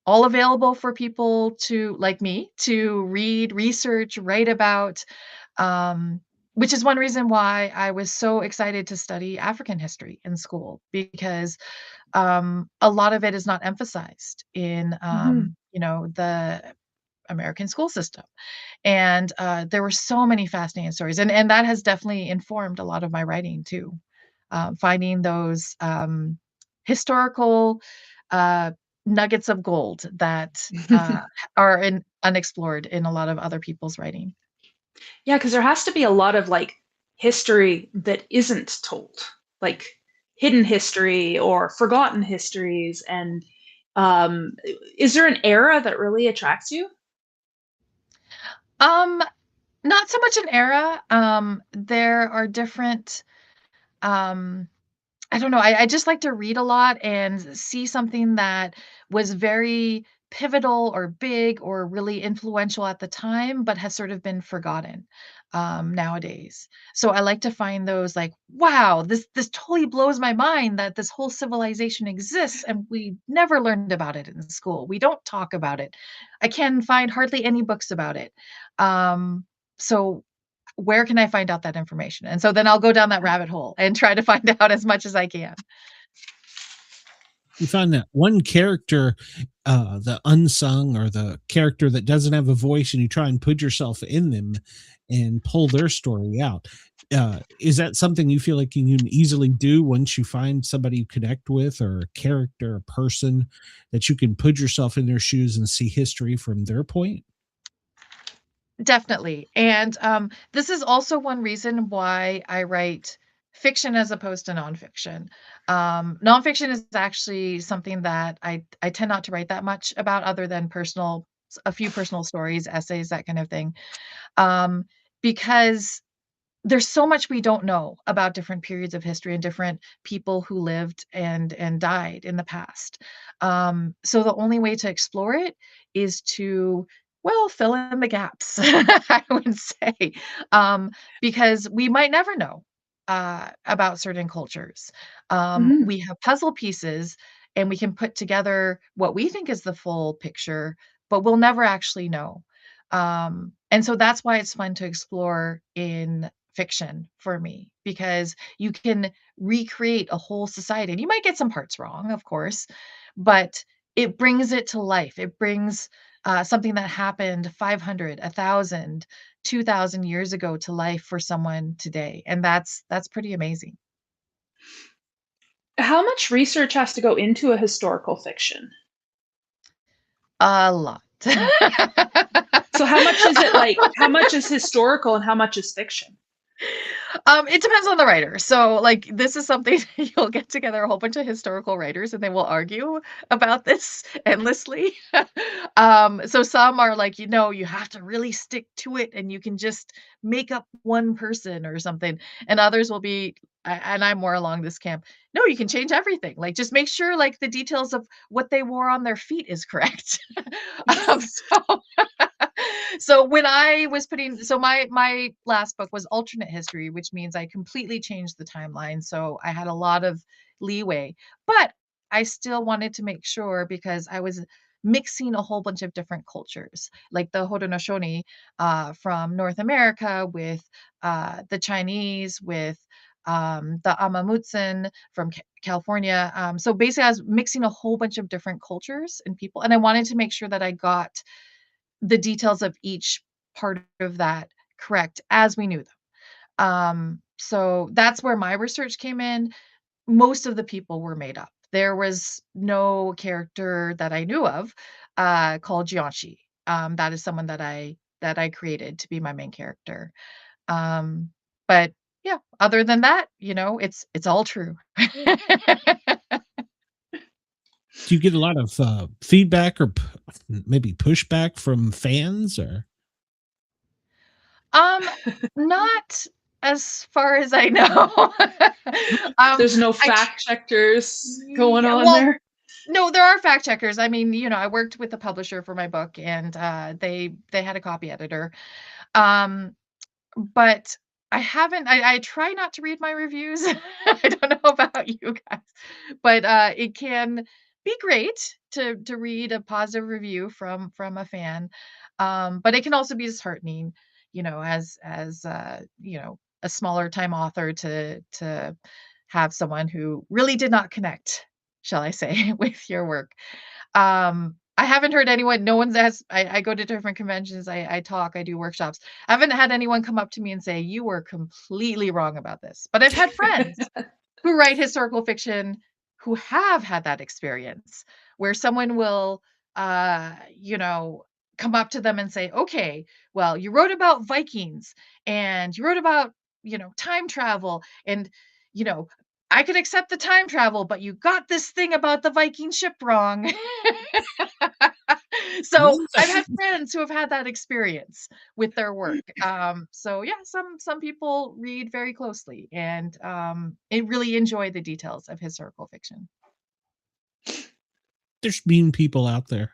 all available for people to, like me, to read, research, write about. Um, which is one reason why I was so excited to study African history in school, because a lot of it is not emphasized in, the American school system. And there were so many fascinating stories, and that has definitely informed a lot of my writing too. Finding those historical uh, nuggets of gold that are unexplored in a lot of other people's writing. Yeah, because there has to be a lot of like history that isn't told, like hidden history or forgotten histories. And is there an era that really attracts you? Um, Not so much an era. There are different, um, I don't know. I just like to read a lot and see something that was very pivotal or big or really influential at the time, but has sort of been forgotten nowadays. So I like to find those, like, wow, this totally blows my mind that this whole civilization exists and we never learned about it in school. We don't talk about it. I can find hardly any books about it. So where can I find out that information? And so then I'll go down that rabbit hole and try to find out as much as I can. You find that one character, the unsung or the character that doesn't have a voice, and you try and put yourself in them and pull their story out. Is that something you feel like you can easily do once you find somebody you connect with, or a character, a person that you can put yourself in their shoes and see history from their point? Definitely. And this is also one reason why I write fiction as opposed to nonfiction. Nonfiction is actually something that I tend not to write that much about, other than a few personal stories, essays, that kind of thing. Um, because there's so much we don't know about different periods of history and different people who lived and died in the past. So the only way to explore it is to, well, fill in the gaps, I would say, because we might never know about certain cultures. Mhm. We have puzzle pieces, and we can put together what we think is the full picture, but we'll never actually know. And so that's why it's fun to explore in fiction for me, because you can recreate a whole society, and you might get some parts wrong, of course, but it brings it to life. It brings something that happened 500, 1,000, 2,000 years ago to life for someone today, and that's pretty amazing. How much research has to go into a historical fiction? A lot. So how much is it, like how much is historical and how much is fiction? It depends on the writer. So, like, this is something you'll get together a whole bunch of historical writers, and they will argue about this endlessly. So some are like, you have to really stick to it, and you can just make up one person or something. And others will be, and I'm more along this camp. No, you can change everything. Like, just make sure, like, the details of what they wore on their feet is correct. So so when I was my last book was alternate history, which means I completely changed the timeline. So I had a lot of leeway, but I still wanted to make sure, because I was mixing a whole bunch of different cultures, like the Haudenosaunee from North America with the Chinese, with the Amamutsen from California. So basically, I was mixing a whole bunch of different cultures and people, and I wanted to make sure that I got the details of each part of that correct as we knew them. So that's where my research came in. Most of the people were made up. There was no character that I knew of called Jianxi. That is someone that I created to be my main character. But yeah, other than that, it's all true. Do you get a lot of feedback or maybe pushback from fans or? Not as far as I know. There's no fact checkers going on well, there. no, there are fact checkers. I mean, I worked with the publisher for my book, and they had a copy editor. But I haven't. I try not to read my reviews. I don't know about you guys, but it can be great to read a positive review from a fan. But it can also be disheartening, as a smaller time author to have someone who really did not connect, shall I say, with your work. I haven't heard anyone, no one's asked. I go to different conventions, I talk, I do workshops. I haven't had anyone come up to me and say, "You were completely wrong about this." But I've had friends who write historical fiction who have had that experience where someone will, come up to them and say, "Okay, well, you wrote about Vikings and you wrote about, time travel and, you know, I could accept the time travel, but you got this thing about the Viking ship wrong." So I've had friends who have had that experience with their work. So yeah, some people read very closely and really enjoy the details of historical fiction. There's mean people out there.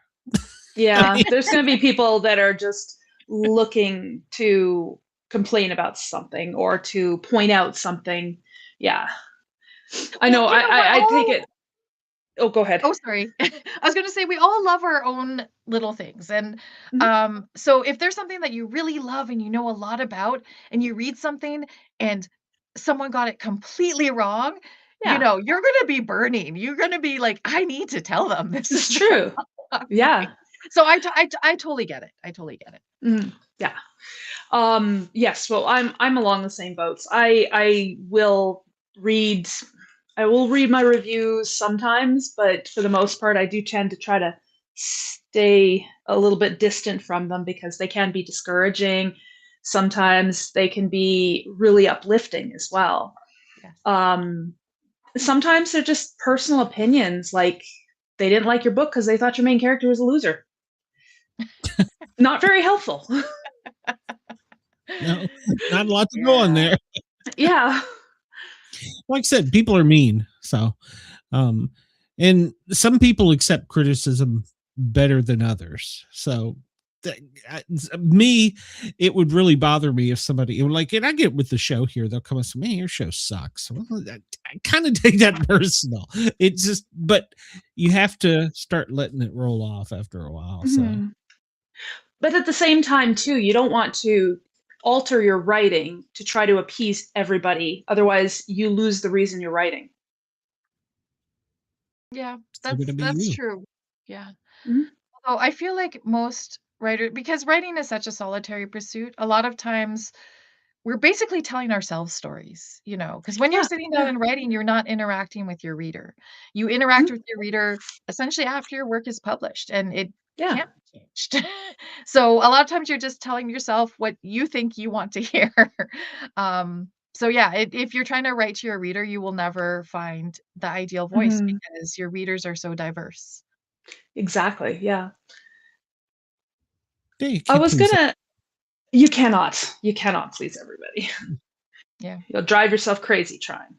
Yeah, there's going to be people that are just looking to complain about something or to point out something. Yeah. I know. I take it. Oh, go ahead. Oh, sorry. I was going to say we all love our own little things. And Mhm. so if there's something that you really love and you know a lot about and you read something and someone got it completely wrong, Yeah, you're going to be burning. You're going to be like, I need to tell them this it's is true. not Yeah. right. So I totally get it. I totally get it. Yeah. Yes, well, I'm along the same boats. Read I will read my reviews sometimes, but for the most part I do tend to try to stay a little bit distant from them because they can be discouraging. Sometimes they can be really uplifting as well. Yes. Sometimes they're just personal opinions, like they didn't like your book because they thought your main character was a loser. Not very helpful. No, not a lot to go on there. Yeah. Like I said, people are mean. So, and some people accept criticism better than others. So, me, it would really bother me if somebody, it would like, and I get with the show here, they'll come and say, "Man, your show sucks." Well, I kind of take that personal. It's just, but you have to start letting it roll off after a while. So, But at the same time, too, you don't want to alter your writing to try to appease everybody. Otherwise, you lose the reason you're writing. Yeah, still gonna be that's you. true. Yeah. Mhm. Although I feel like most writers, because writing is such a solitary pursuit, a lot of times we're basically telling ourselves stories, because when you're Yeah, sitting down yeah. and writing, you're not interacting with your reader. You interact Mhm. with your reader essentially after your work is published, and it Yeah. can't be changed. So a lot of times you're just telling yourself what you think you want to hear. So yeah, if you're trying to write to your reader, you will never find the ideal voice Mhm. because your readers are so diverse. Exactly, yeah. Yeah, you I keep was things. gonna you cannot please everybody. Yeah. You'll drive yourself crazy trying.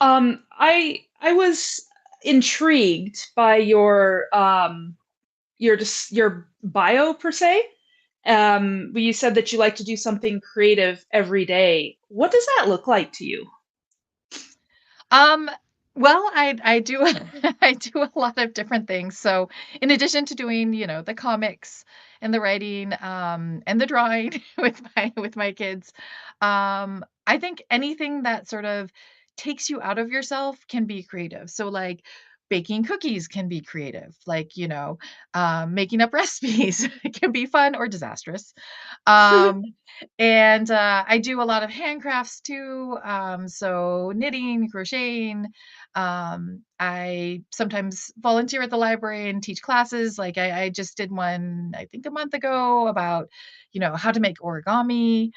I was intrigued by your bio per se. But you said that you like to do something creative every day. What does that look like to you? Um, well, I do I do a lot of different things. So in addition to doing, the comics and the writing, and the drawing with my kids, I think anything that sort of takes you out of yourself can be creative. So like baking cookies can be creative. Like, making up recipes can be fun or disastrous. Um, and, I do a lot of handcrafts too, so knitting, crocheting, I sometimes volunteer at the library and teach classes. Like I just did one, I think a month ago about, how to make origami.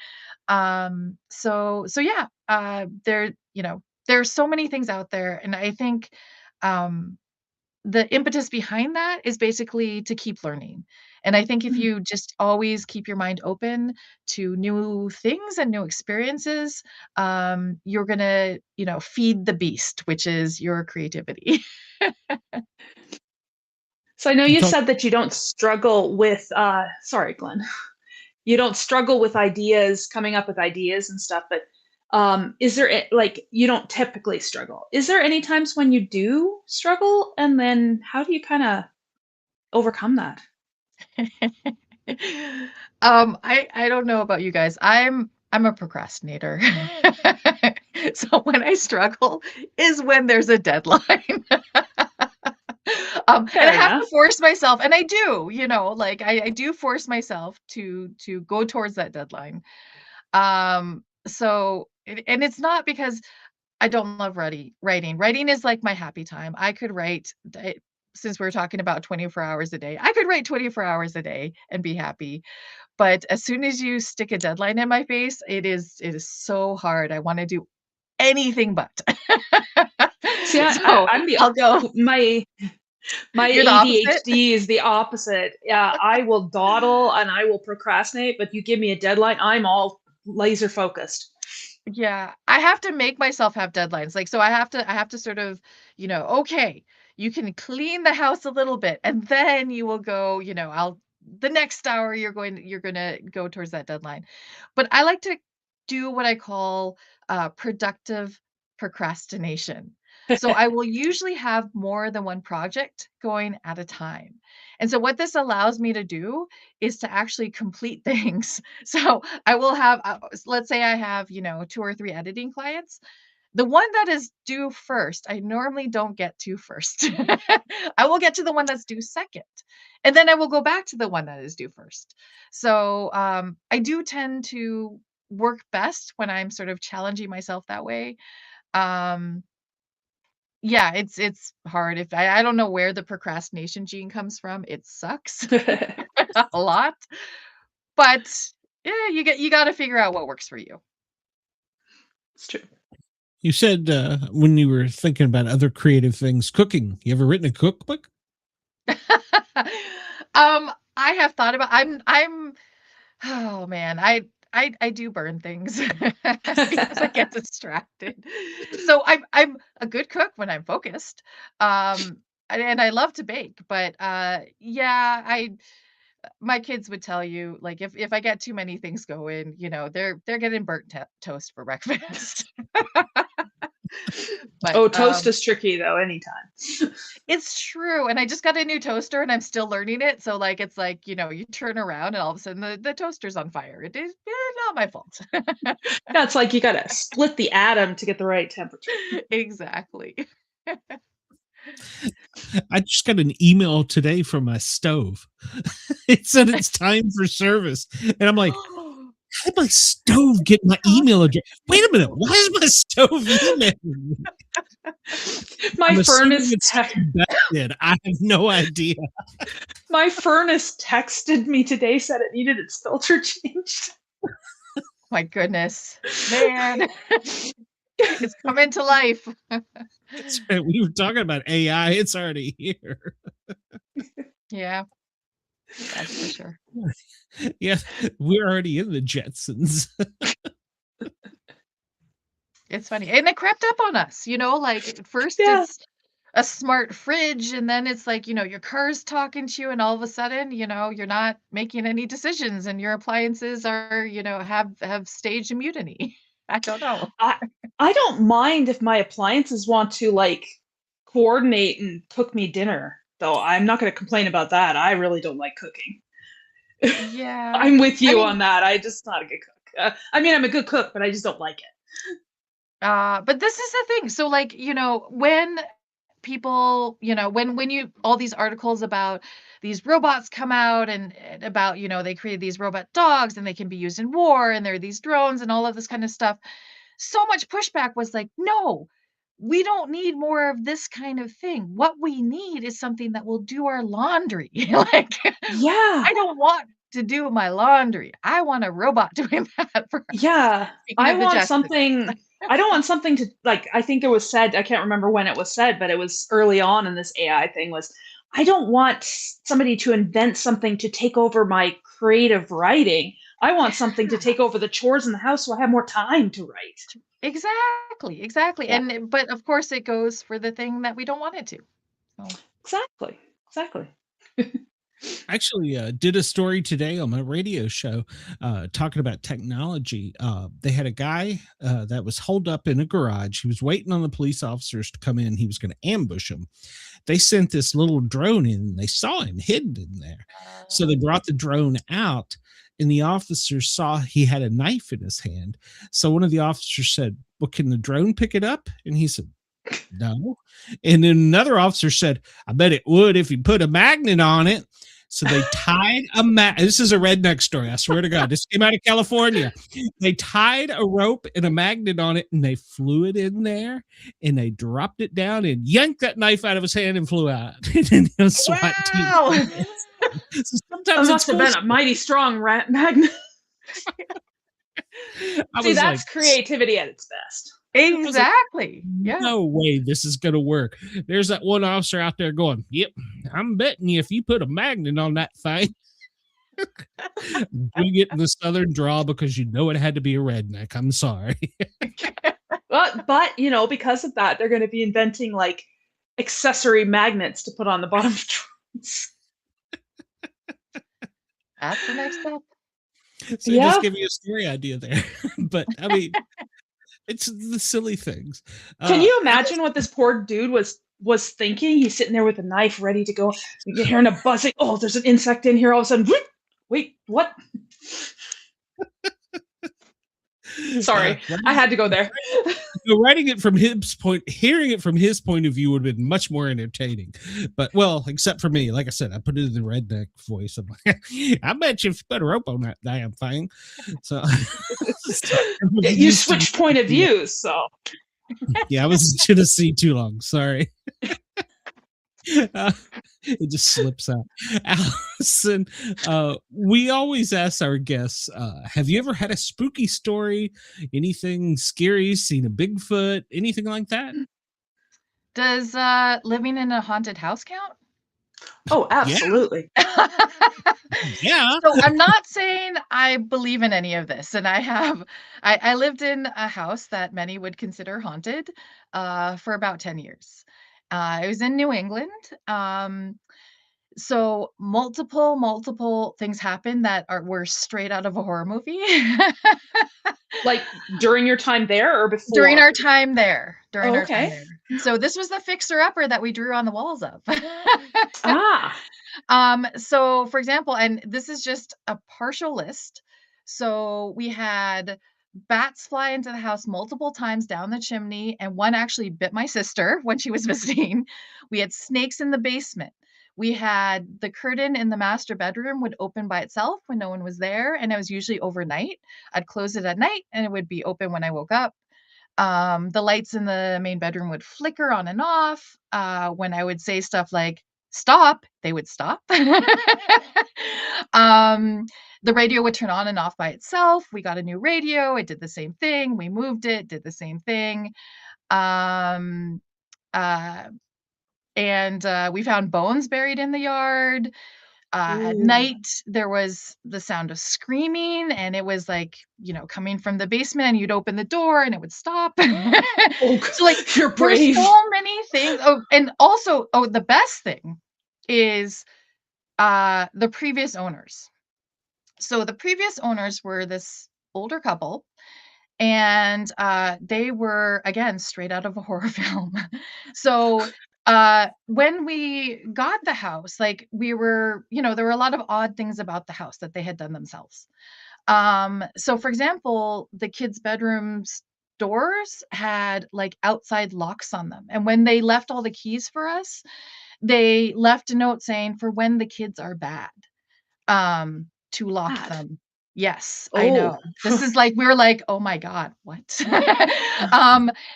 So yeah, there's so many things out there. And I think, um, the impetus behind that is basically to keep learning. And I think if Mhm. you just always keep your mind open to new things and new experiences, you're gonna, feed the beast, which is your creativity. So I know You you talk said that you don't struggle with sorry, Glenn. You don't struggle with ideas, coming up with ideas and stuff, but is there like you don't typically struggle? Is there any times when you do struggle, and then how do you kind of overcome that? I don't know about you guys. I'm a procrastinator. So when I struggle is when there's a deadline. And I Fair have to enough. force myself, and I do, like I do force myself to go towards that deadline. So and it's not because I don't love writing. Writing is like my happy time. I could write since we're talking about 24 hours a day. I could write 24 hours a day and be happy. But as soon as you stick a deadline in my face, it is so hard. I want to do anything but. See, So I'm the I'll go. my You're the opposite. ADHD is the opposite. Yeah, I will dawdle and I will procrastinate, but you give me a deadline, I'm all laser focused. Yeah, I have to make myself have deadlines. Like, so I have to sort of, okay, you can clean the house a little bit and then you will go, the next hour you're going to go towards that deadline. But I like to do what I call productive procrastination. So I will usually have more than one project going at a time. And so what this allows me to do is to actually complete things. So I will have, let's say I have, 2 or 3 editing clients. The one that is due first, I normally don't get to first. I will get to the one that's due second. And then I will go back to the one that is due first. So I do tend to work best when I'm sort of challenging myself that way. Um, yeah, it's hard. If I don't know where the procrastination gene comes from. It sucks a lot. But, yeah, you gotta figure out what works for you. It's true. You said when you were thinking about other creative things, cooking. You ever written a cookbook? I have thought about I'm oh man, I do burn things because I get distracted. So I'm a good cook when I'm focused. And I love to bake, but yeah, I my kids would tell you, like, if I get too many things going, they're getting burnt toast for breakfast. But Oh, toast is tricky though, anytime. it's true. And I just got a new toaster and I'm still learning it. So like it's like, you turn around and all of a sudden the toaster's on fire. It is not my fault. Yeah, it's like you gotta split the atom to get the right temperature. Exactly. I just got an email today from my stove. It said it's time for service. And I'm like, how did my stove get my email address? Wait a minute. Why is my stove emailing me? My furnace I have no idea. my furnace texted me today, said it needed its filter changed. My goodness, man. It's coming to life. That's right. We were talking about AI. It's already here. Yeah, that's for sure. Yeah, we're already in the Jetsons. It's funny. And it crept up on us, like at first Yeah. it's a smart fridge and then it's like, your car's talking to you and all of a sudden, you're not making any decisions and your appliances are, have staged a mutiny. I don't know. I don't mind if my appliances want to like coordinate and cook me dinner, though. I'm not going to complain about that. I really don't like cooking. Yeah. I'm with I you mean, on that. I just not a good cook. I mean, I'm a good cook, but I just don't like it. but this is the thing. So like, when people, when you all these articles about these robots come out and about, they created these robot dogs and they can be used in war and there are these drones and all of this kind of stuff. So much pushback was like, no, we don't need more of this kind of thing. What we need is something that will do our laundry. Like, Yeah. I don't want to do my laundry. I want a robot doing that for Yeah. speaking I of the want Jetsons. something I don't want something to like I think it was said, I can't remember when it was said, but it was early on in this AI thing was I don't want somebody to invent something to take over my creative writing. I want something to take over the chores in the house so I have more time to write. Exactly, exactly. Yeah. But of course it goes for the thing that we don't want it to. So Exactly. Exactly. Actually did a story today on my radio show talking about technology. They had a guy that was holed up in a garage. He was waiting on the police officers to come in. He was going to ambush them. They sent this little drone in and they saw him hidden in there. So they brought the drone out and the officers saw he had a knife in his hand. So one of the officers said, well, can the drone pick it up? And he said, no. And then another officer said, I bet it would if you put a magnet on it. So they tied this is a redneck story. I swear to God, this came out of California. They tied a rope and a magnet on it and they flew it in there and they dropped it down and yanked that knife out of his hand and flew out. And SWAT team. So sometimes it must have been a mighty strong magnet. See, that's creativity at its best. Exactly. Like, no way this is going to work. There's that one officer out there going, yep, I'm betting you if you put a magnet on that thing, doing it in the Southern drawl because you know it had to be a redneck. I'm sorry. but you know, because of that, they're going to be inventing like accessory magnets to put on the bottom of drones. That's the next step. So just give me a story idea there. But I mean, it's the silly things. Can you imagine what this poor dude was thinking? He's sitting there with a knife ready to go. You get hearing a buzzing. Oh, there's an insect in here. All of a sudden, wait, what? Sorry, I had to go there. Writing it from his point, hearing it from his point of view would have been much more entertaining. But well, except for me, like I said, I put it in the redneck voice. I'm like, I bet you if you put a rope on that damn thing. So you switched point of views. So yeah, I was in Tennessee too long. Sorry. It just slips out. Allison, we always ask our guests, have you ever had a spooky story, anything scary, seen a Bigfoot, anything like that? Does living in a haunted house count? Oh, absolutely. Yeah. So I'm not saying I believe in any of this. And I lived in a house that many would consider haunted for about 10 years. It was in New England. So multiple things happened that were straight out of a horror movie. Like during your time there or before? During our time there. Our time there. So this was the fixer-upper that we drew on the walls of. So for example, and this is just a partial list. So we had bats fly into the house multiple times down the chimney, and one actually bit my sister when she was visiting. We had snakes in the basement. We had the curtain in the master bedroom would open by itself when no one was there, and it was usually overnight. I'd close it at night, and it would be open when I woke up. The lights in the main bedroom would flicker on and off. When I would say stuff like, stop, they would stop. The radio would turn on and off by itself. We got a new radio. It did the same thing. We moved it, did the same thing. And we found bones buried in the yard. At night, there was the sound of screaming, and it was like, coming from the basement, and you'd open the door and it would stop. So like, you're brave. There's so many things. Oh, and also, the best thing is the previous owners. So the previous owners were this older couple, and they were, again, straight out of a horror film. So when we got the house, like we were, there were a lot of odd things about the house that they had done themselves. So for example, the kids' bedrooms doors had like outside locks on them. And when they left all the keys for us, they left a note saying for when the kids are bad, to lock them. Yes, I know. This is like, we were like, oh my God, what?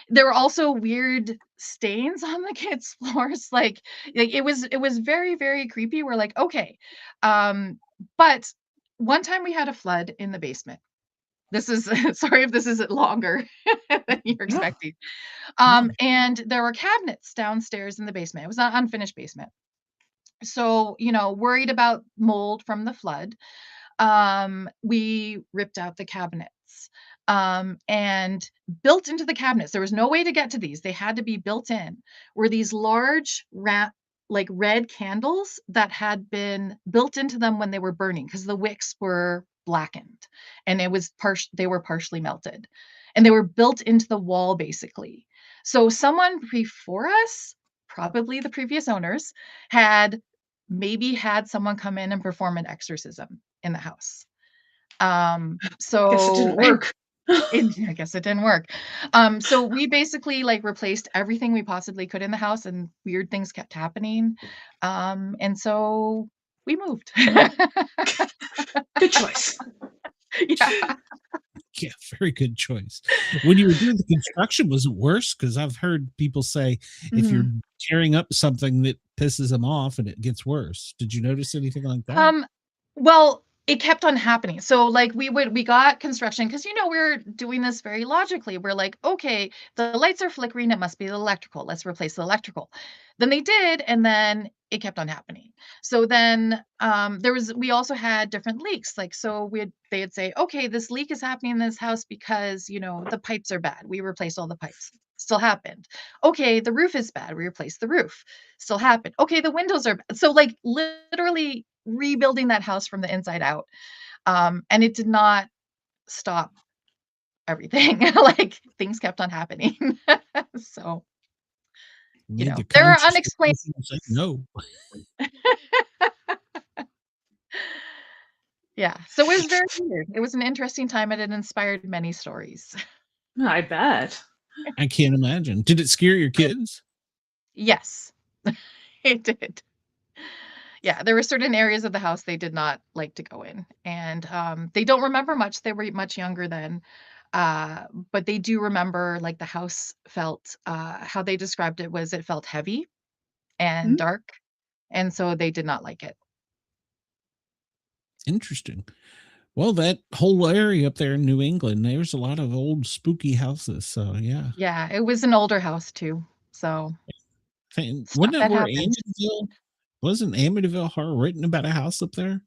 There were also weird stains on the kids' floors. Like it was very, very creepy. We're like, okay. But one time we had a flood in the basement. This is sorry if this isn't longer than you're expecting. And there were cabinets downstairs in the basement. It was an unfinished basement. So, worried about mold from the flood. We ripped out the cabinets, and built into the cabinets. There was no way to get to these. They had to be built in. Were these large like red candles that had been built into them when they were burning because the wicks were blackened and they were partially melted, and they were built into the wall basically. So someone before us, probably the previous owners, had someone come in and perform an exorcism in the house. So guess it didn't work. I guess it didn't work. So we basically like replaced everything we possibly could in the house, and weird things kept happening. And so we moved. Good choice. Yeah. Yeah, very good choice. When you were doing the construction, was it worse? Because I've heard people say if you're tearing up something that pisses them off and it gets worse. Did you notice anything like that? Well, it kept on happening. So like we got construction because we're doing this very logically. We're like, okay, the lights are flickering, it must be the electrical. Let's replace the electrical. Then they did, and then it kept on happening. So then we also had different leaks. Like so they'd say, okay, this leak is happening in this house because the pipes are bad. We replaced all the pipes. Still happened. Okay, the roof is bad. We replaced the roof. Still happened. Okay, the windows are bad. So like literally rebuilding that house from the inside out. And it did not stop everything. Like things kept on happening. So there are unexplained. No. Yeah. So it was very weird. It was an interesting time, and it inspired many stories. I bet. I can't imagine. Did it scare your kids? Yes, it did. Yeah, there were certain areas of the house they did not like to go in, and they don't remember much. They were much younger then, but they do remember like the house felt. How they described it was it felt heavy and dark, and so they did not like it. Interesting. Well, that whole area up there in New England, there's a lot of old spooky houses. So yeah. Yeah, it was an older house too. So wasn't that where Amityville? Wasn't Amityville Horror written about a house up there?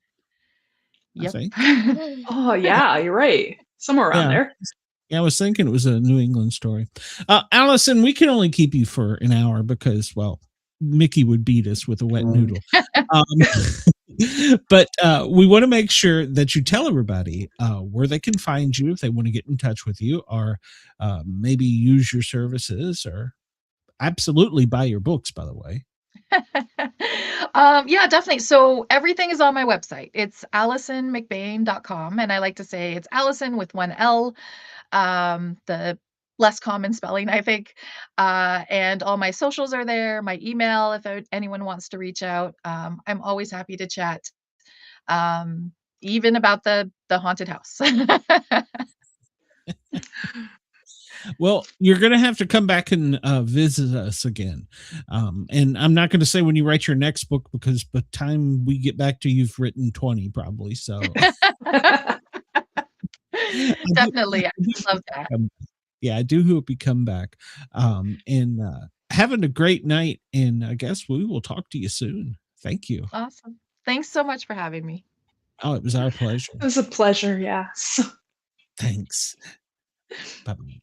Yep. I think. Oh yeah, you're right. Somewhere around there. Yeah, I was thinking it was a New England story. Allison, we can only keep you for an hour because, well, Mickey would beat us with a wet noodle. But we want to make sure that you tell everybody where they can find you if they want to get in touch with you, or maybe use your services, or absolutely buy your books, by the way. Yeah, definitely. So everything is on my website. It's AlisonMcBain.com. And I like to say it's Allison with one L, the less common spelling, I think. And all my socials are there, my email, if anyone wants to reach out. I'm always happy to chat, even about the haunted house. Well, you're going to have to come back and visit us again. And I'm not going to say when you write your next book, because by the time we get back to you, you've written 20 probably. So definitely. I love that. Yeah, I do hope you come back. And having a great night. And I guess we will talk to you soon. Thank you. Awesome. Thanks so much for having me. Oh, it was our pleasure. It was a pleasure. Yes. Thanks. Bye-bye.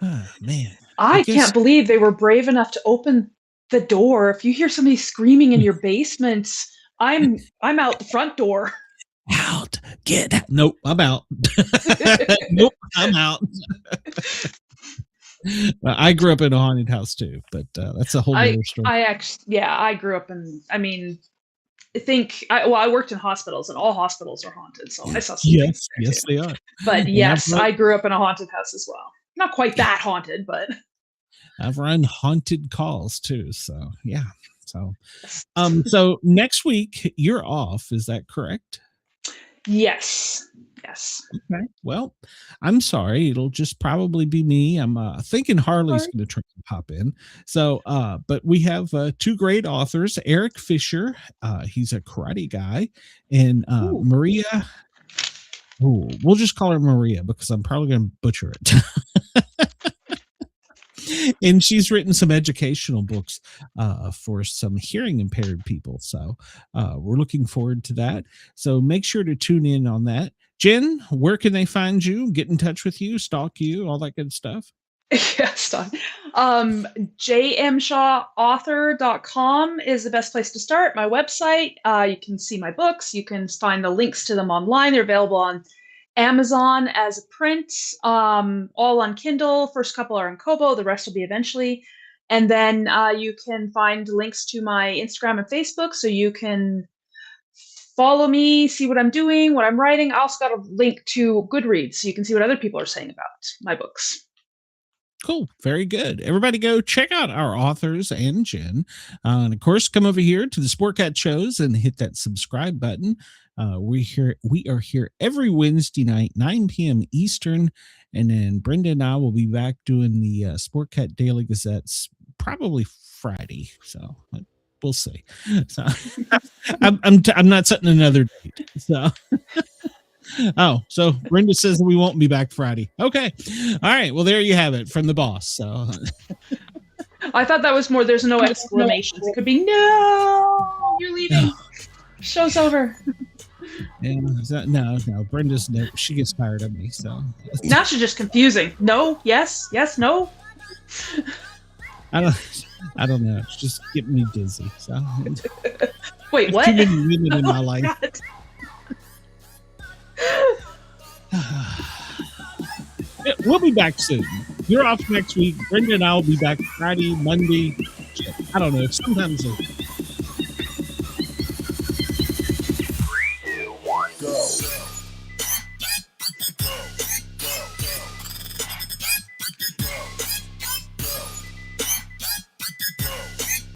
Oh, man. I can't believe they were brave enough to open the door. If you hear somebody screaming in your basement, I'm out the front door. Out. Get out. Nope, I'm out. Nope, I'm out. Well, I grew up in a haunted house too, but that's a whole other story. I grew up in, I worked in hospitals, and all hospitals are haunted, so I saw some yes they are. But yes, I grew up in a haunted house as well. Not quite that haunted, but I've run haunted calls too, so yeah. So, so next week you're off. Is that correct? Yes. Okay. Well, I'm sorry. It'll just probably be me. I'm thinking Harley's going to try to pop in. So, but we have two great authors, Eric Fisher. He's a karate guy, and Maria. Ooh, we'll just call her Maria because I'm probably going to butcher it. And she's written some educational books for some hearing impaired people. So we're looking forward to that. So make sure to tune in on that. Jen, where can they find you, get in touch with you, stalk you, all that good stuff? Yes, jmshawauthor.com is the best place to start. My website. You can see my books. You can find the links to them online. They're available on Amazon as a print, all on Kindle. First couple are on Kobo. The rest will be eventually. And then you can find links to my Instagram and Facebook, so you can follow me, see what I'm doing, what I'm writing. I also got a link to Goodreads, so you can see what other people are saying about my books. Cool. Very good. Everybody go check out our authors and Jen. And of course, come over here to the Sportcat shows and hit that subscribe button. We are here every Wednesday night, 9 p.m. Eastern. And then Brenda and I will be back doing the Sportcat Daily Gazettes probably Friday. So we'll see. So I'm not setting another date. So so Brenda says we won't be back Friday. Okay. All right. Well, there you have it from the boss. So I thought that was more. There's no exclamations. It could be no. You're leaving. Show's over. Yeah, no. Brenda's she gets tired of me. So now she's just confusing. No. Yes. No. I don't know. It's just getting me dizzy. So wait, what? Too many women in my life. We'll be back soon. You're off next week. Brenda and I will be back Friday, Monday. I don't know. Sometimes